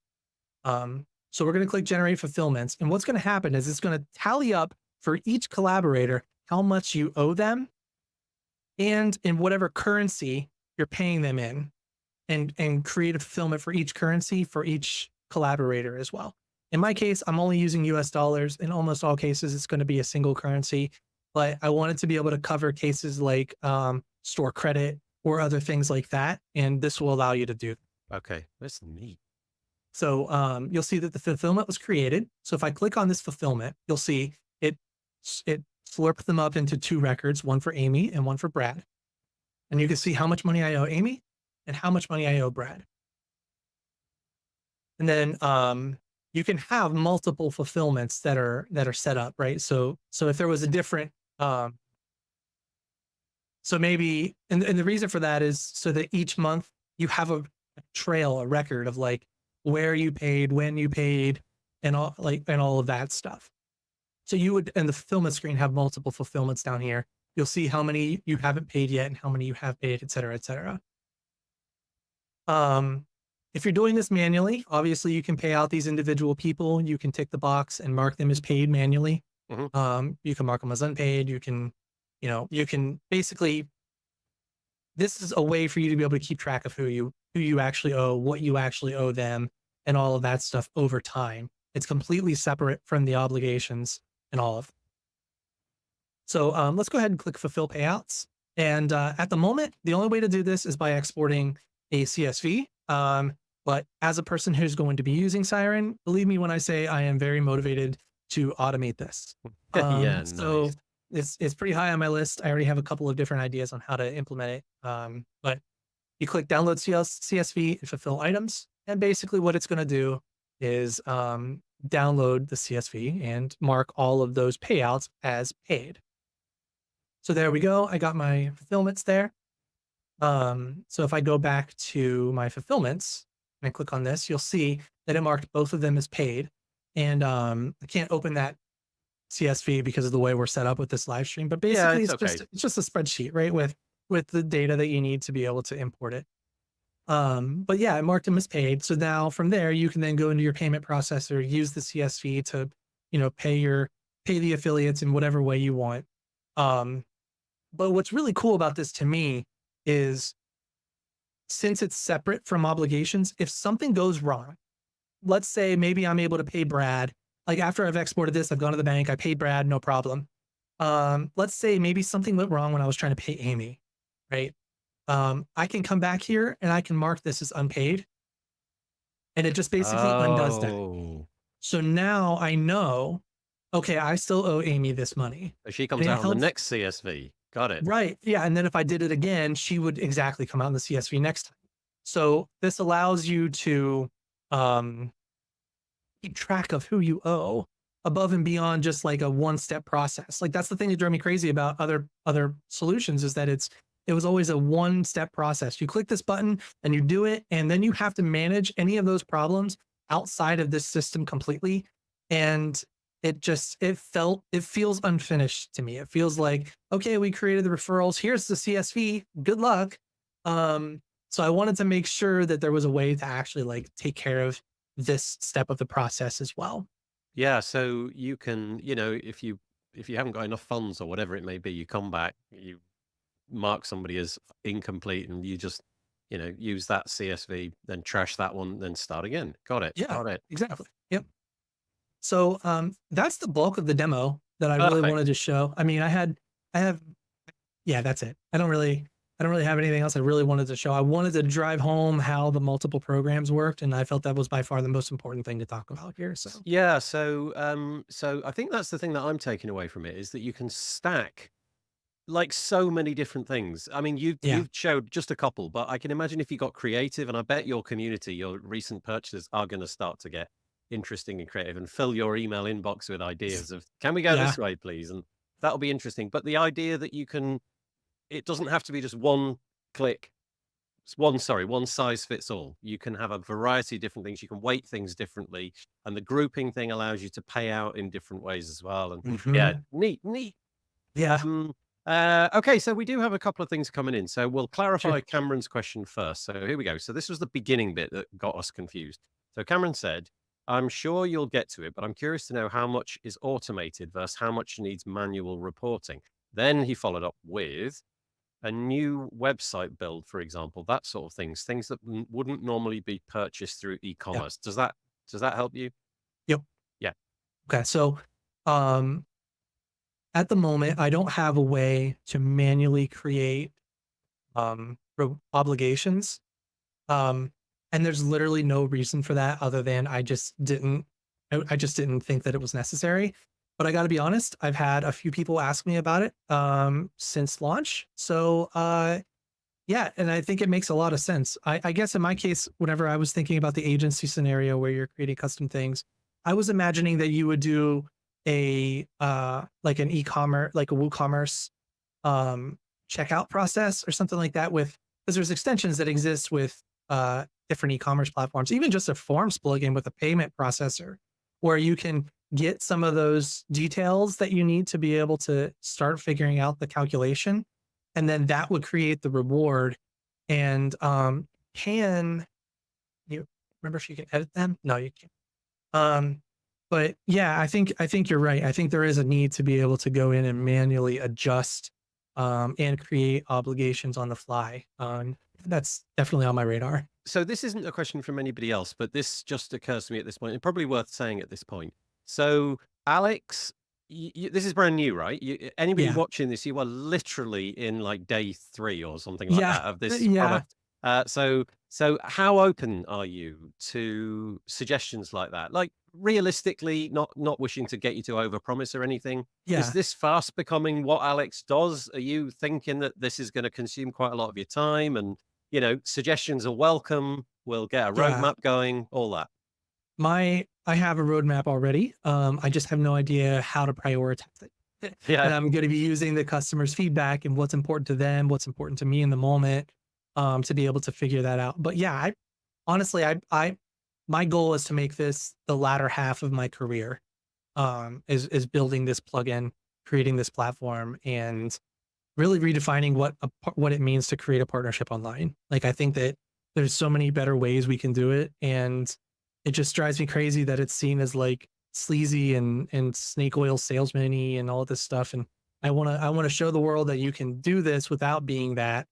So we're going to click generate fulfillments. And what's going to happen is it's going to tally up for each collaborator how much you owe them and in whatever currency you're paying them in and create a fulfillment for each currency for each collaborator as well. In my case, I'm only using US dollars. In almost all cases, it's going to be a single currency, but I wanted to be able to cover cases like store credit or other things like that. And this will allow you to do. Okay, that's neat. So you'll see that the fulfillment was created. So if I click on this fulfillment, you'll see it slurped them up into two records, one for Amy and one for Brad. And you can see how much money I owe Amy and how much money I owe Brad. And then you can have multiple fulfillments that are set up, right? So if there was a different so maybe and the reason for that is so that each month you have a trail, a record of like where you paid, when you paid, and all of that stuff. So you would, in the fulfillment screen, have multiple fulfillments down here. You'll see how many you haven't paid yet and how many you have paid, et cetera, et cetera. If you're doing this manually, obviously you can pay out these individual people. You can tick the box and mark them as paid manually. Mm-hmm. You can mark them as unpaid. You can basically, this is a way for you to be able to keep track of who you actually owe, what you actually owe them, and all of that stuff over time. It's completely separate from the obligations and all of it. So let's go ahead and click fulfill payouts. And at the moment, the only way to do this is by exporting a CSV. But as a person who's going to be using Siren, believe me when I say I am very motivated to automate this. Yeah, so nice. it's pretty high on my list. I already have a couple of different ideas on how to implement it. But you click download CSV and fulfill items. And basically what it's going to do is download the CSV and mark all of those payouts as paid. So there we go. I got my fulfillments there. So if I go back to my fulfillments and I click on this, you'll see that it marked both of them as paid. And I can't open that CSV because of the way we're set up with this live stream. But basically, it's just a spreadsheet, right? With the data that you need to be able to import it. But yeah, I marked them as paid. So now from there, you can then go into your payment processor, use the CSV to, pay the affiliates in whatever way you want. But what's really cool about this to me is since it's separate from obligations, if something goes wrong, let's say maybe I'm able to pay Brad, like after I've exported this, I've gone to the bank, I paid Brad, no problem. Let's say maybe something went wrong when I was trying to pay Amy, right? I can come back here and I can mark this as unpaid. And it just basically undoes that. So now I know, okay, I still owe Amy this money. So she comes out on the next CSV. Got it. Right. Yeah. And then if I did it again, she would exactly come out in the CSV next time. So this allows you to keep track of who you owe above and beyond just like a one-step process. Like that's the thing that drove me crazy about other solutions is that it was always a one-step process. You click this button and you do it, and then you have to manage any of those problems outside of this system completely. And it feels unfinished to me. It feels like, okay, we created the referrals. Here's the CSV. Good luck. So I wanted to make sure that there was a way to actually like take care of this step of the process as well. Yeah. So you can, if you if you haven't got enough funds or whatever it may be, you come back, you mark somebody as incomplete, and you just, use that CSV, then trash that one, then start again. Got it. Yeah, Got it. exactly. Yep. So that's the bulk of the demo that I really Perfect. wanted to show. I mean, I have, yeah, that's it. I don't really have anything else I really wanted to show. I wanted to drive home how the multiple programs worked, and I felt that was by far the most important thing to talk about here. So Yeah. So I think that's the thing that I'm taking away from it, is that you can stack like so many different things. I mean, yeah, you've showed just a couple, but I can imagine if you got creative, and I bet your community, your recent purchasers, are going to start to get interesting and creative and fill your email inbox with ideas of, can we go yeah, this way, please? And that'll be interesting. But the idea that it doesn't have to be just one click. One size fits all. You can have a variety of different things. You can weight things differently, and the grouping thing allows you to pay out in different ways as well. And yeah, hmm neat. yeah, Um, okay, so we do have a couple of things coming in. So we'll clarify sure, Cameron's question first. So here we go. So this was the beginning bit that got us confused. So Cameron said, I'm sure you'll get to it, but I'm curious to know how much is automated versus how much needs manual reporting. Then he followed up with a new website build, for example, that sort of things that wouldn't normally be purchased through yeah, e-commerce. Does that help you? yep. Yeah. Okay, so um, at the moment, I don't have a way to manually create obligations. And there's literally no reason for that other than I just didn't think that it was necessary. But I got to be honest, I've had a few people ask me about it since launch. So yeah, and I think it makes a lot of sense. I guess in my case, whenever I was thinking about the agency scenario where you're creating custom things, I was imagining that you would do a like an e-commerce, like a WooCommerce um, checkout process or something like that, with because there's extensions that exist with different e-commerce platforms, even just a forms plugin with a payment processor, where you can get some of those details that you need to be able to start figuring out the calculation, and then that would create the reward. And can you remember if you can edit them? No, you can't. Um, but yeah, I think you're right. I think there is a need to be able to go in and manually adjust and create obligations on the fly. That's definitely on my radar. So this isn't a question from anybody else, but this just occurs to me at this point. It's probably worth saying at this point. So Alex, this is brand new, right? Anybody Yeah, watching this, you are literally in like day 3 or something like yeah, that of this yeah. product. So how open are you to suggestions like that? Like realistically, not wishing to get you to overpromise or anything. Is Yeah, this fast becoming what Alex does? Are you thinking that this is going to consume quite a lot of your time, and suggestions are welcome? We'll get a yeah. roadmap going, all that. I have a roadmap already. I just have no idea how to prioritize it. Yeah. And I'm going to be using the customer's feedback and what's important to them, what's important to me in the moment, to be able to figure that out. But yeah, I honestly, my goal is to make this the latter half of my career. Is building this plugin, creating this platform, and really redefining what it means to create a partnership online. Like, I think that there's so many better ways we can do it, and it just drives me crazy that it's seen as like sleazy and snake oil salesman-y and all this stuff. And I want to show the world that you can do this without being that,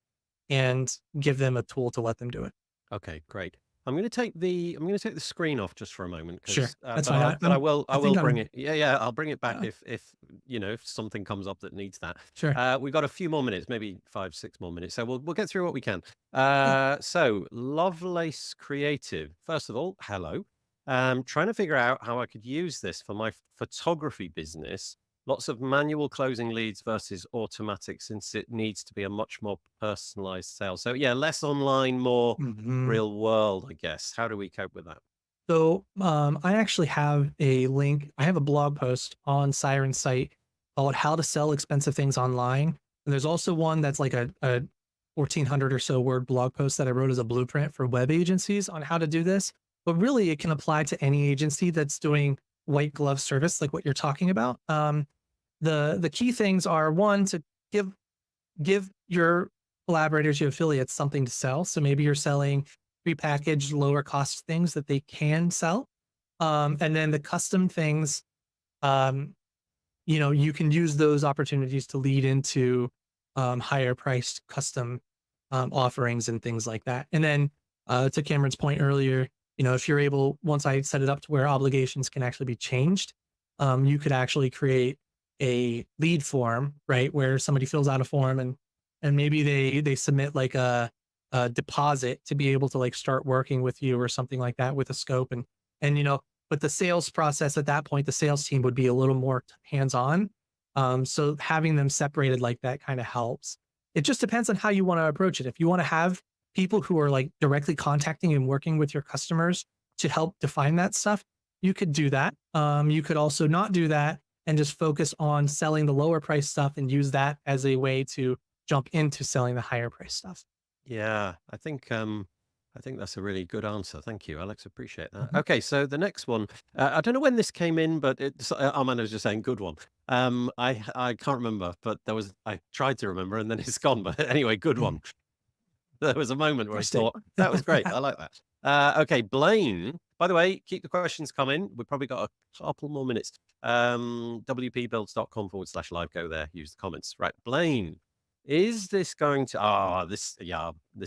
and give them a tool to let them do it. Okay, great. I'm going to take the screen off just for a moment, Sure, because that's but fine. I will I I will think bring I'm it. Yeah, I'll bring it back uh, if something comes up that needs that. sure. We've got a few more minutes, maybe 5, 6 more minutes, so we'll get through what we can. Yeah, So Lovelace Creative. First of all, hello. Trying to figure out how I could use this for my photography business. Lots of manual closing leads versus automatic, since it needs to be a much more personalized sale. So yeah, less online, more mhm. real world, I guess. How do we cope with that? So, I actually have a link. I have a blog post on Siren's site called "How to Sell Expensive Things Online," and there's also one that's like a 1,400 or so word blog post that I wrote as a blueprint for web agencies on how to do this. But really, it can apply to any agency that's doing white glove service, like what you're talking about. The key things are, one, to give give your collaborators, your affiliates, something to sell. So maybe you're selling prepackaged, lower cost things that they can sell. And then the custom things, um, you can use those opportunities to lead into higher priced custom offerings and things like that. And then to Cameron's point earlier, if you're able, once I set it up to where obligations can actually be changed, you could actually create a lead form, right, where somebody fills out a form and maybe they submit like a deposit to be able to like start working with you or something like that with a scope and but the sales process at that point, the sales team would be a little more hands-on. So having them separated like that kind of helps. It just depends on how you want to approach it. If you want to have people who are like directly contacting and working with your customers to help define that stuff, you could do that. You could also not do that and just focus on selling the lower price stuff and use that as a way to jump into selling the higher price stuff. Yeah, I think that's a really good answer. Thank you, Alex. Appreciate that. Mhm. Okay, so the next one, I don't know when this came in, but our manager's saying good one. I can't remember, but I tried to remember and then it's gone. But anyway, good one. There was a moment where I Interesting. thought that was great. I like that. Okay, Blaine. By the way, keep the questions coming. We've probably got a couple more minutes. wpbuilds.com/live. Go there. Use the comments. Right, Blaine. Is this going to? This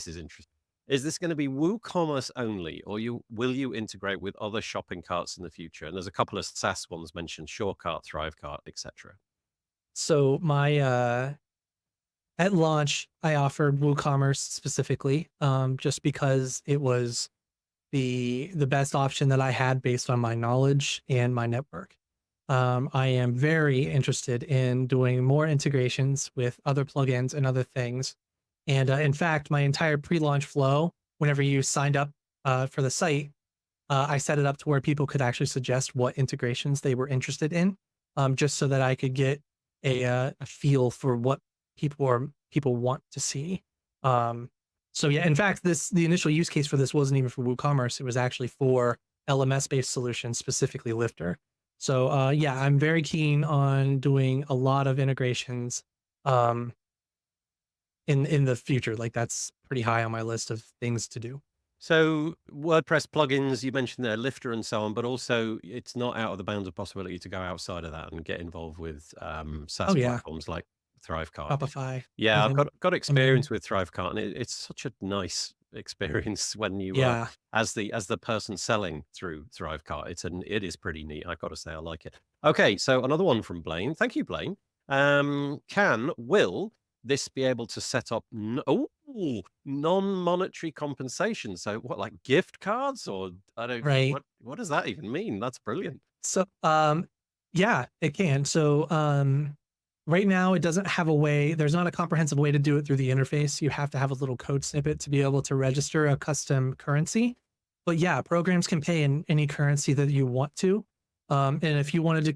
is interesting. Is this going to be WooCommerce only, or will you integrate with other shopping carts in the future? And there's a couple of SaaS ones mentioned: SureCart, ThriveCart, etc. So my at launch, I offered WooCommerce specifically, just because it was the best option that I had based on my knowledge and my network. I am very interested in doing more integrations with other plugins and other things. And in fact, my entire pre-launch flow, whenever you signed up for the site, I set it up to where people could actually suggest what integrations they were interested in, just so that I could get a feel for what people want to see. So yeah, in fact, the initial use case for this wasn't even for WooCommerce. It was actually for LMS-based solutions, specifically Lifter. So yeah, I'm very keen on doing a lot of integrations um, in the future. Like that's pretty high on my list of things to do. So WordPress plugins, you mentioned there, Lifter and so on, but also it's not out of the bounds of possibility to go outside of that and get involved with Oh SaaS yeah, platforms like ThriveCart. Shopify, Yeah, I've even. got I mean, experience with ThriveCart, and it's such a nice experience when you yeah. as the person selling through ThriveCart. It is pretty neat. I've got to say I like it. Okay, so another one from Blaine. Thank you, Blaine. Will this be able to set up non-monetary compensation? So what, like gift cards, or I don't Right. what does that even mean? That's brilliant. So, yeah, it can. So, right now it doesn't have a way, there's not a comprehensive way to do it through the interface. You have to have a little code snippet to be able to register a custom currency. But yeah, programs can pay in any currency that you want to. And if you wanted to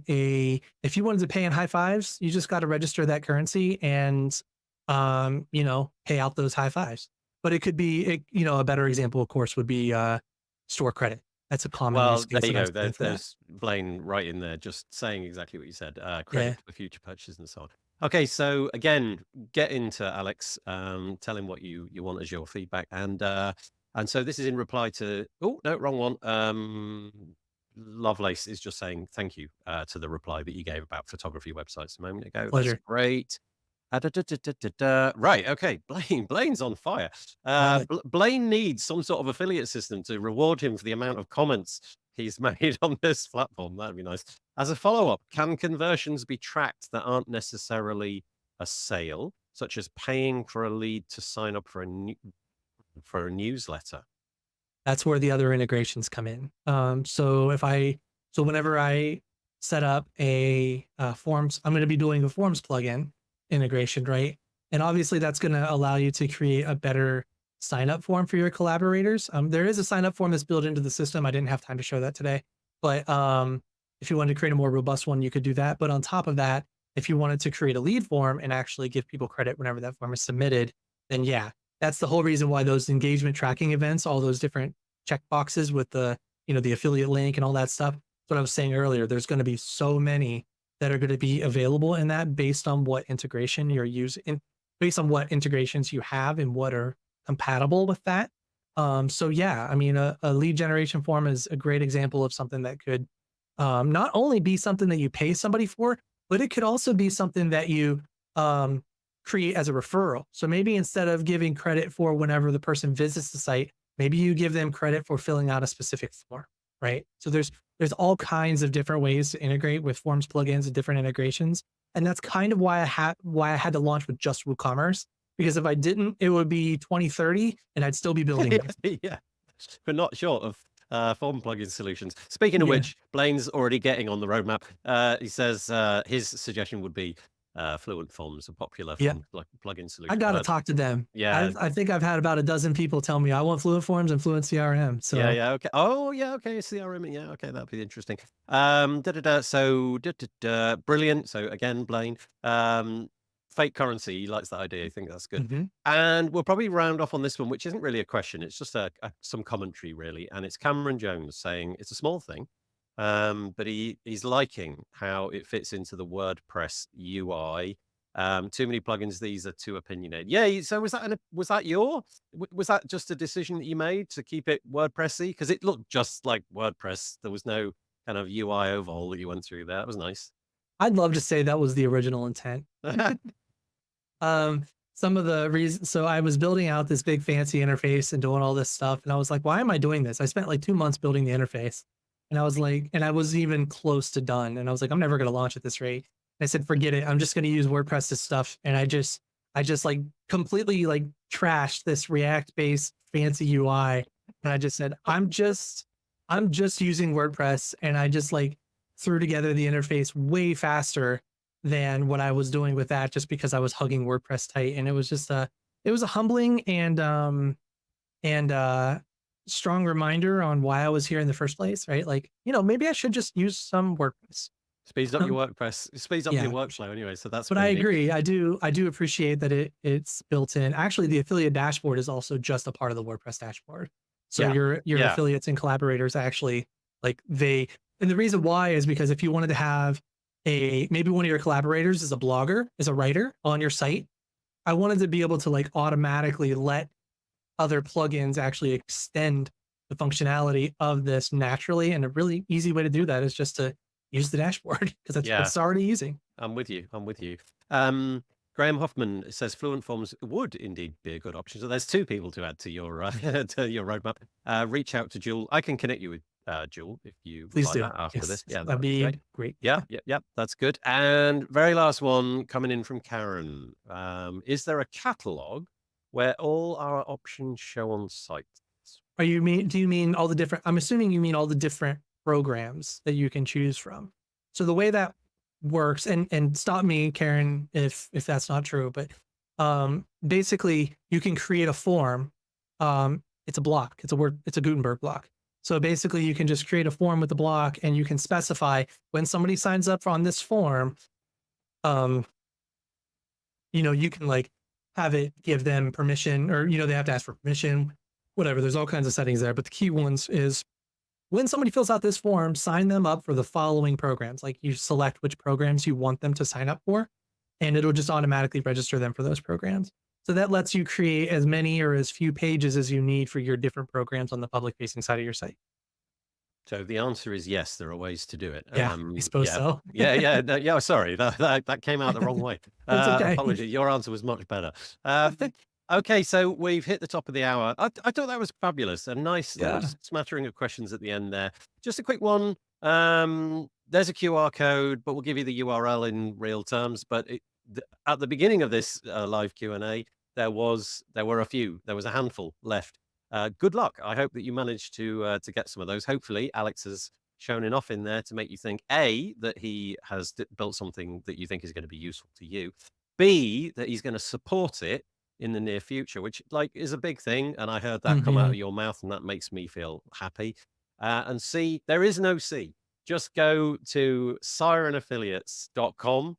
if you wanted to pay in high fives, you just got to register that currency and, pay out those high fives. But it could be, a better example, of course, would be store credit. That's a common use Well, there case you that I've go. seen for that. There's Blaine right in there, just saying exactly what you said. Yeah, Credit for future purchases and so on. Okay, so again, get into Alex. Tell him what you want as your feedback, and so this is in reply to. Oh no, wrong one. Lovelace is just saying thank you to the reply that you gave about photography websites a moment ago. That's pleasure. great. Right. Okay. Blaine's on fire. Love it. Blaine needs some sort of affiliate system to reward him for the amount of comments he's made on this platform. That'd be nice. As a follow-up, can conversions be tracked that aren't necessarily a sale, such as paying for a lead to sign up for a newsletter? That's where the other integrations come in. So whenever I set up a forms, I'm going to be doing a forms plugin integration, right? And obviously that's going to allow you to create a better sign up form for your collaborators. There is a sign up form that's built into the system. I didn't have time to show that today, but if you wanted to create a more robust one, you could do that. But on top of that, if you wanted to create a lead form and actually give people credit whenever that form is submitted, then yeah, that's the whole reason why those engagement tracking events, all those different check boxes with the affiliate link and all that stuff. That's what I was saying earlier. There's going to be so many that are going to be available in that based on what integration you're using, based on what integrations you have and what are compatible with that. So yeah, I mean, a lead generation form is a great example of something that could not only be something that you pay somebody for, but it could also be something that you um, create as a referral. So maybe instead of giving credit for whenever the person visits the site, maybe you give them credit for filling out a specific form, right? So there's all kinds of different ways to integrate with forms plugins and different integrations. And that's kind of why I had to launch with just WooCommerce, because if I didn't, it would be 2030 and I'd still be building it. Yeah, but not short of form plugin solutions. Speaking of Yeah. which, Blaine's already getting on the roadmap. He says his suggestion would be Fluent Forms, a popular Yeah. form plugin solution. I got to talk to them. Yeah. I think I've had about a dozen people tell me I want Fluent Forms and Fluent CRM. So Yeah, okay. Oh, yeah, okay. CRM, yeah, okay, that'd be interesting. So brilliant. So again, Blaine, fake currency. He likes that idea. I think that's good. mhm. And we'll probably round off on this one, which isn't really a question. It's just some commentary, really. And it's Cameron Jones saying it's a small thing, but he's liking how it fits into the WordPress UI. Too many plugins. These are too opinionated. Yeah. So was that just a decision that you made to keep it WordPressy? Because it looked just like WordPress. There was no kind of UI overhaul that you went through there. That was nice. I'd love to say that was the original intent. Some of the reasons, so I was building out this big fancy interface and doing all this stuff. And I was like, why am I doing this? I spent like 2 months building the interface. And I was like, and I was even close to done. And I was like, I'm never going to launch at this rate. And I said, forget it. I'm just going to use WordPress stuff. And I just like completely like trashed this React based fancy UI. And I just said, I'm just using WordPress. And I just like threw together the interface way faster than what I was doing with that, just because I was hugging WordPress tight. And it was just it was a humbling and strong reminder on why I was here in the first place, right? Like, maybe I should just use some WordPress. Speeds up your WordPress. It speeds up Yeah. your workflow anyway. So that's. But I pretty neat. agree. I do appreciate that it's built in. Actually, the affiliate dashboard is also just a part of the WordPress dashboard. So Yeah. your Yeah. affiliates and collaborators actually and the reason why is because if you wanted to have maybe one of your collaborators is a blogger, is a writer on your site, I wanted to be able to like automatically let other plugins actually extend the functionality of this naturally. And a really easy way to do that is just to use the dashboard because that's Yeah. it's already using. I'm with you. Graham Hoffman says Fluent Forms would indeed be a good option. So there's two people to add to your to your roadmap. Reach out to Jewel. I can connect you with Jewel if you would Please like do. that after Yes, this. Yeah, that'd be great. Yeah, that's good. And very last one coming in from Karen. Is there a catalog where all our options show on site? Do you mean all the different, I'm assuming you mean all the different programs that you can choose from. So the way that works, and stop me, Karen, if that's not true, but basically you can create a form. It's a block, it's a Gutenberg block. So basically you can just create a form with the block and you can specify when somebody signs up on this form, you can like have it give them permission, or they have to ask for permission, whatever. There's all kinds of settings there, but the key ones is when somebody fills out this form, sign them up for the following programs. Like you select which programs you want them to sign up for, and it'll just automatically register them for those programs. So that lets you create as many or as few pages as you need for your different programs on the public facing side of your site. So the answer is yes, there are ways to do it. Yeah, I suppose so. Yeah. Sorry, that came out the wrong way. It's okay. Apologies. Your answer was much better. Okay, so we've hit the top of the hour. I thought that was fabulous. A nice little smattering of questions at the end there. Just a quick one. There's a QR code, but we'll give you the URL in real terms. But at the beginning of this live Q&A, there was a handful left. Good luck. I hope that you managed to get some of those. Hopefully, Alex has shown enough in there to make you think, A, that he has built something that you think is going to be useful to you. B, that he's going to support it in the near future, which is a big thing. And I heard that come out of your mouth, and that makes me feel happy. And C, there is no C. Just go to sirenaffiliates.com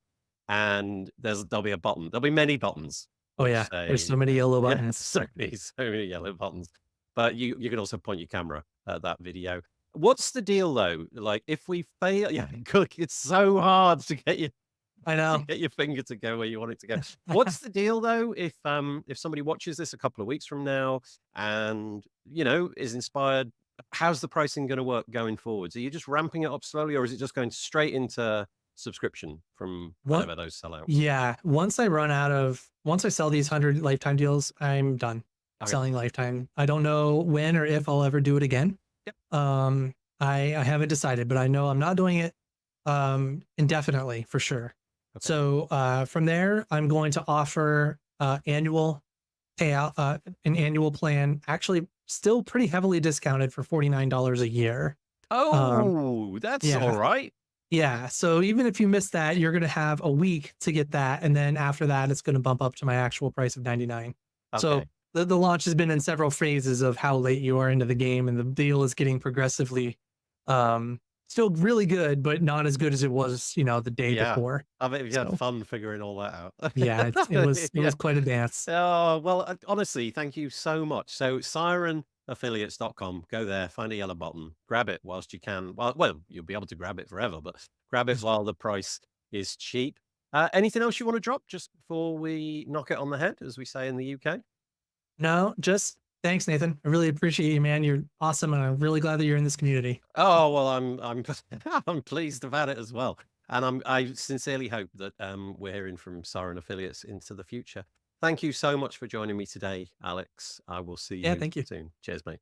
and there'll be a button. There'll be many buttons. Oh yeah, there's so many yellow buttons. So many yellow buttons. But you can also point your camera at that video. What's the deal though? Like if we fail, it's so hard to get you. I know. Get your finger to go where you want it to go. What's the deal though? If somebody watches this a couple of weeks from now and is inspired, how's the pricing going to work going forwards? Are you just ramping it up slowly, or is it just going straight into subscription from What? whenever those sell out? Yeah. Once I sell these 100 lifetime deals, I'm done Okay. selling lifetime. I don't know when or if I'll ever do it again. Yep. I haven't decided, but I know I'm not doing it indefinitely for sure. Okay. So from there, I'm going to offer annual payout, an annual plan, actually still pretty heavily discounted for $49 a year. Oh, that's all Yeah. right. Yeah. So even if you miss that, you're going to have a week to get that. And then after that, it's going to bump up to my actual price of 99. So Okay. the launch has been in several phases of how late you are into the game, and the deal is getting progressively um, still really good, but not as good as it was, the day Yeah. before. I bet you had So fun figuring all that out. yeah, it Yeah. was quite a dance. Oh, well, honestly, thank you so much. So sirenaffiliates.com, go there, find a yellow button, grab it whilst you can. Well, you'll be able to grab it forever, but grab it while the price is cheap. Anything else you want to drop just before we knock it on the head, as we say in the UK? No, just thanks, Nathan. I really appreciate you, man. You're awesome, and I'm really glad that you're in this community. Oh, well, I'm I'm pleased about it as well. And I sincerely hope that we're hearing from Siren affiliates into the future. Thank you so much for joining me today, Alex. I will see Yeah, you thank you. soon. Cheers, mate.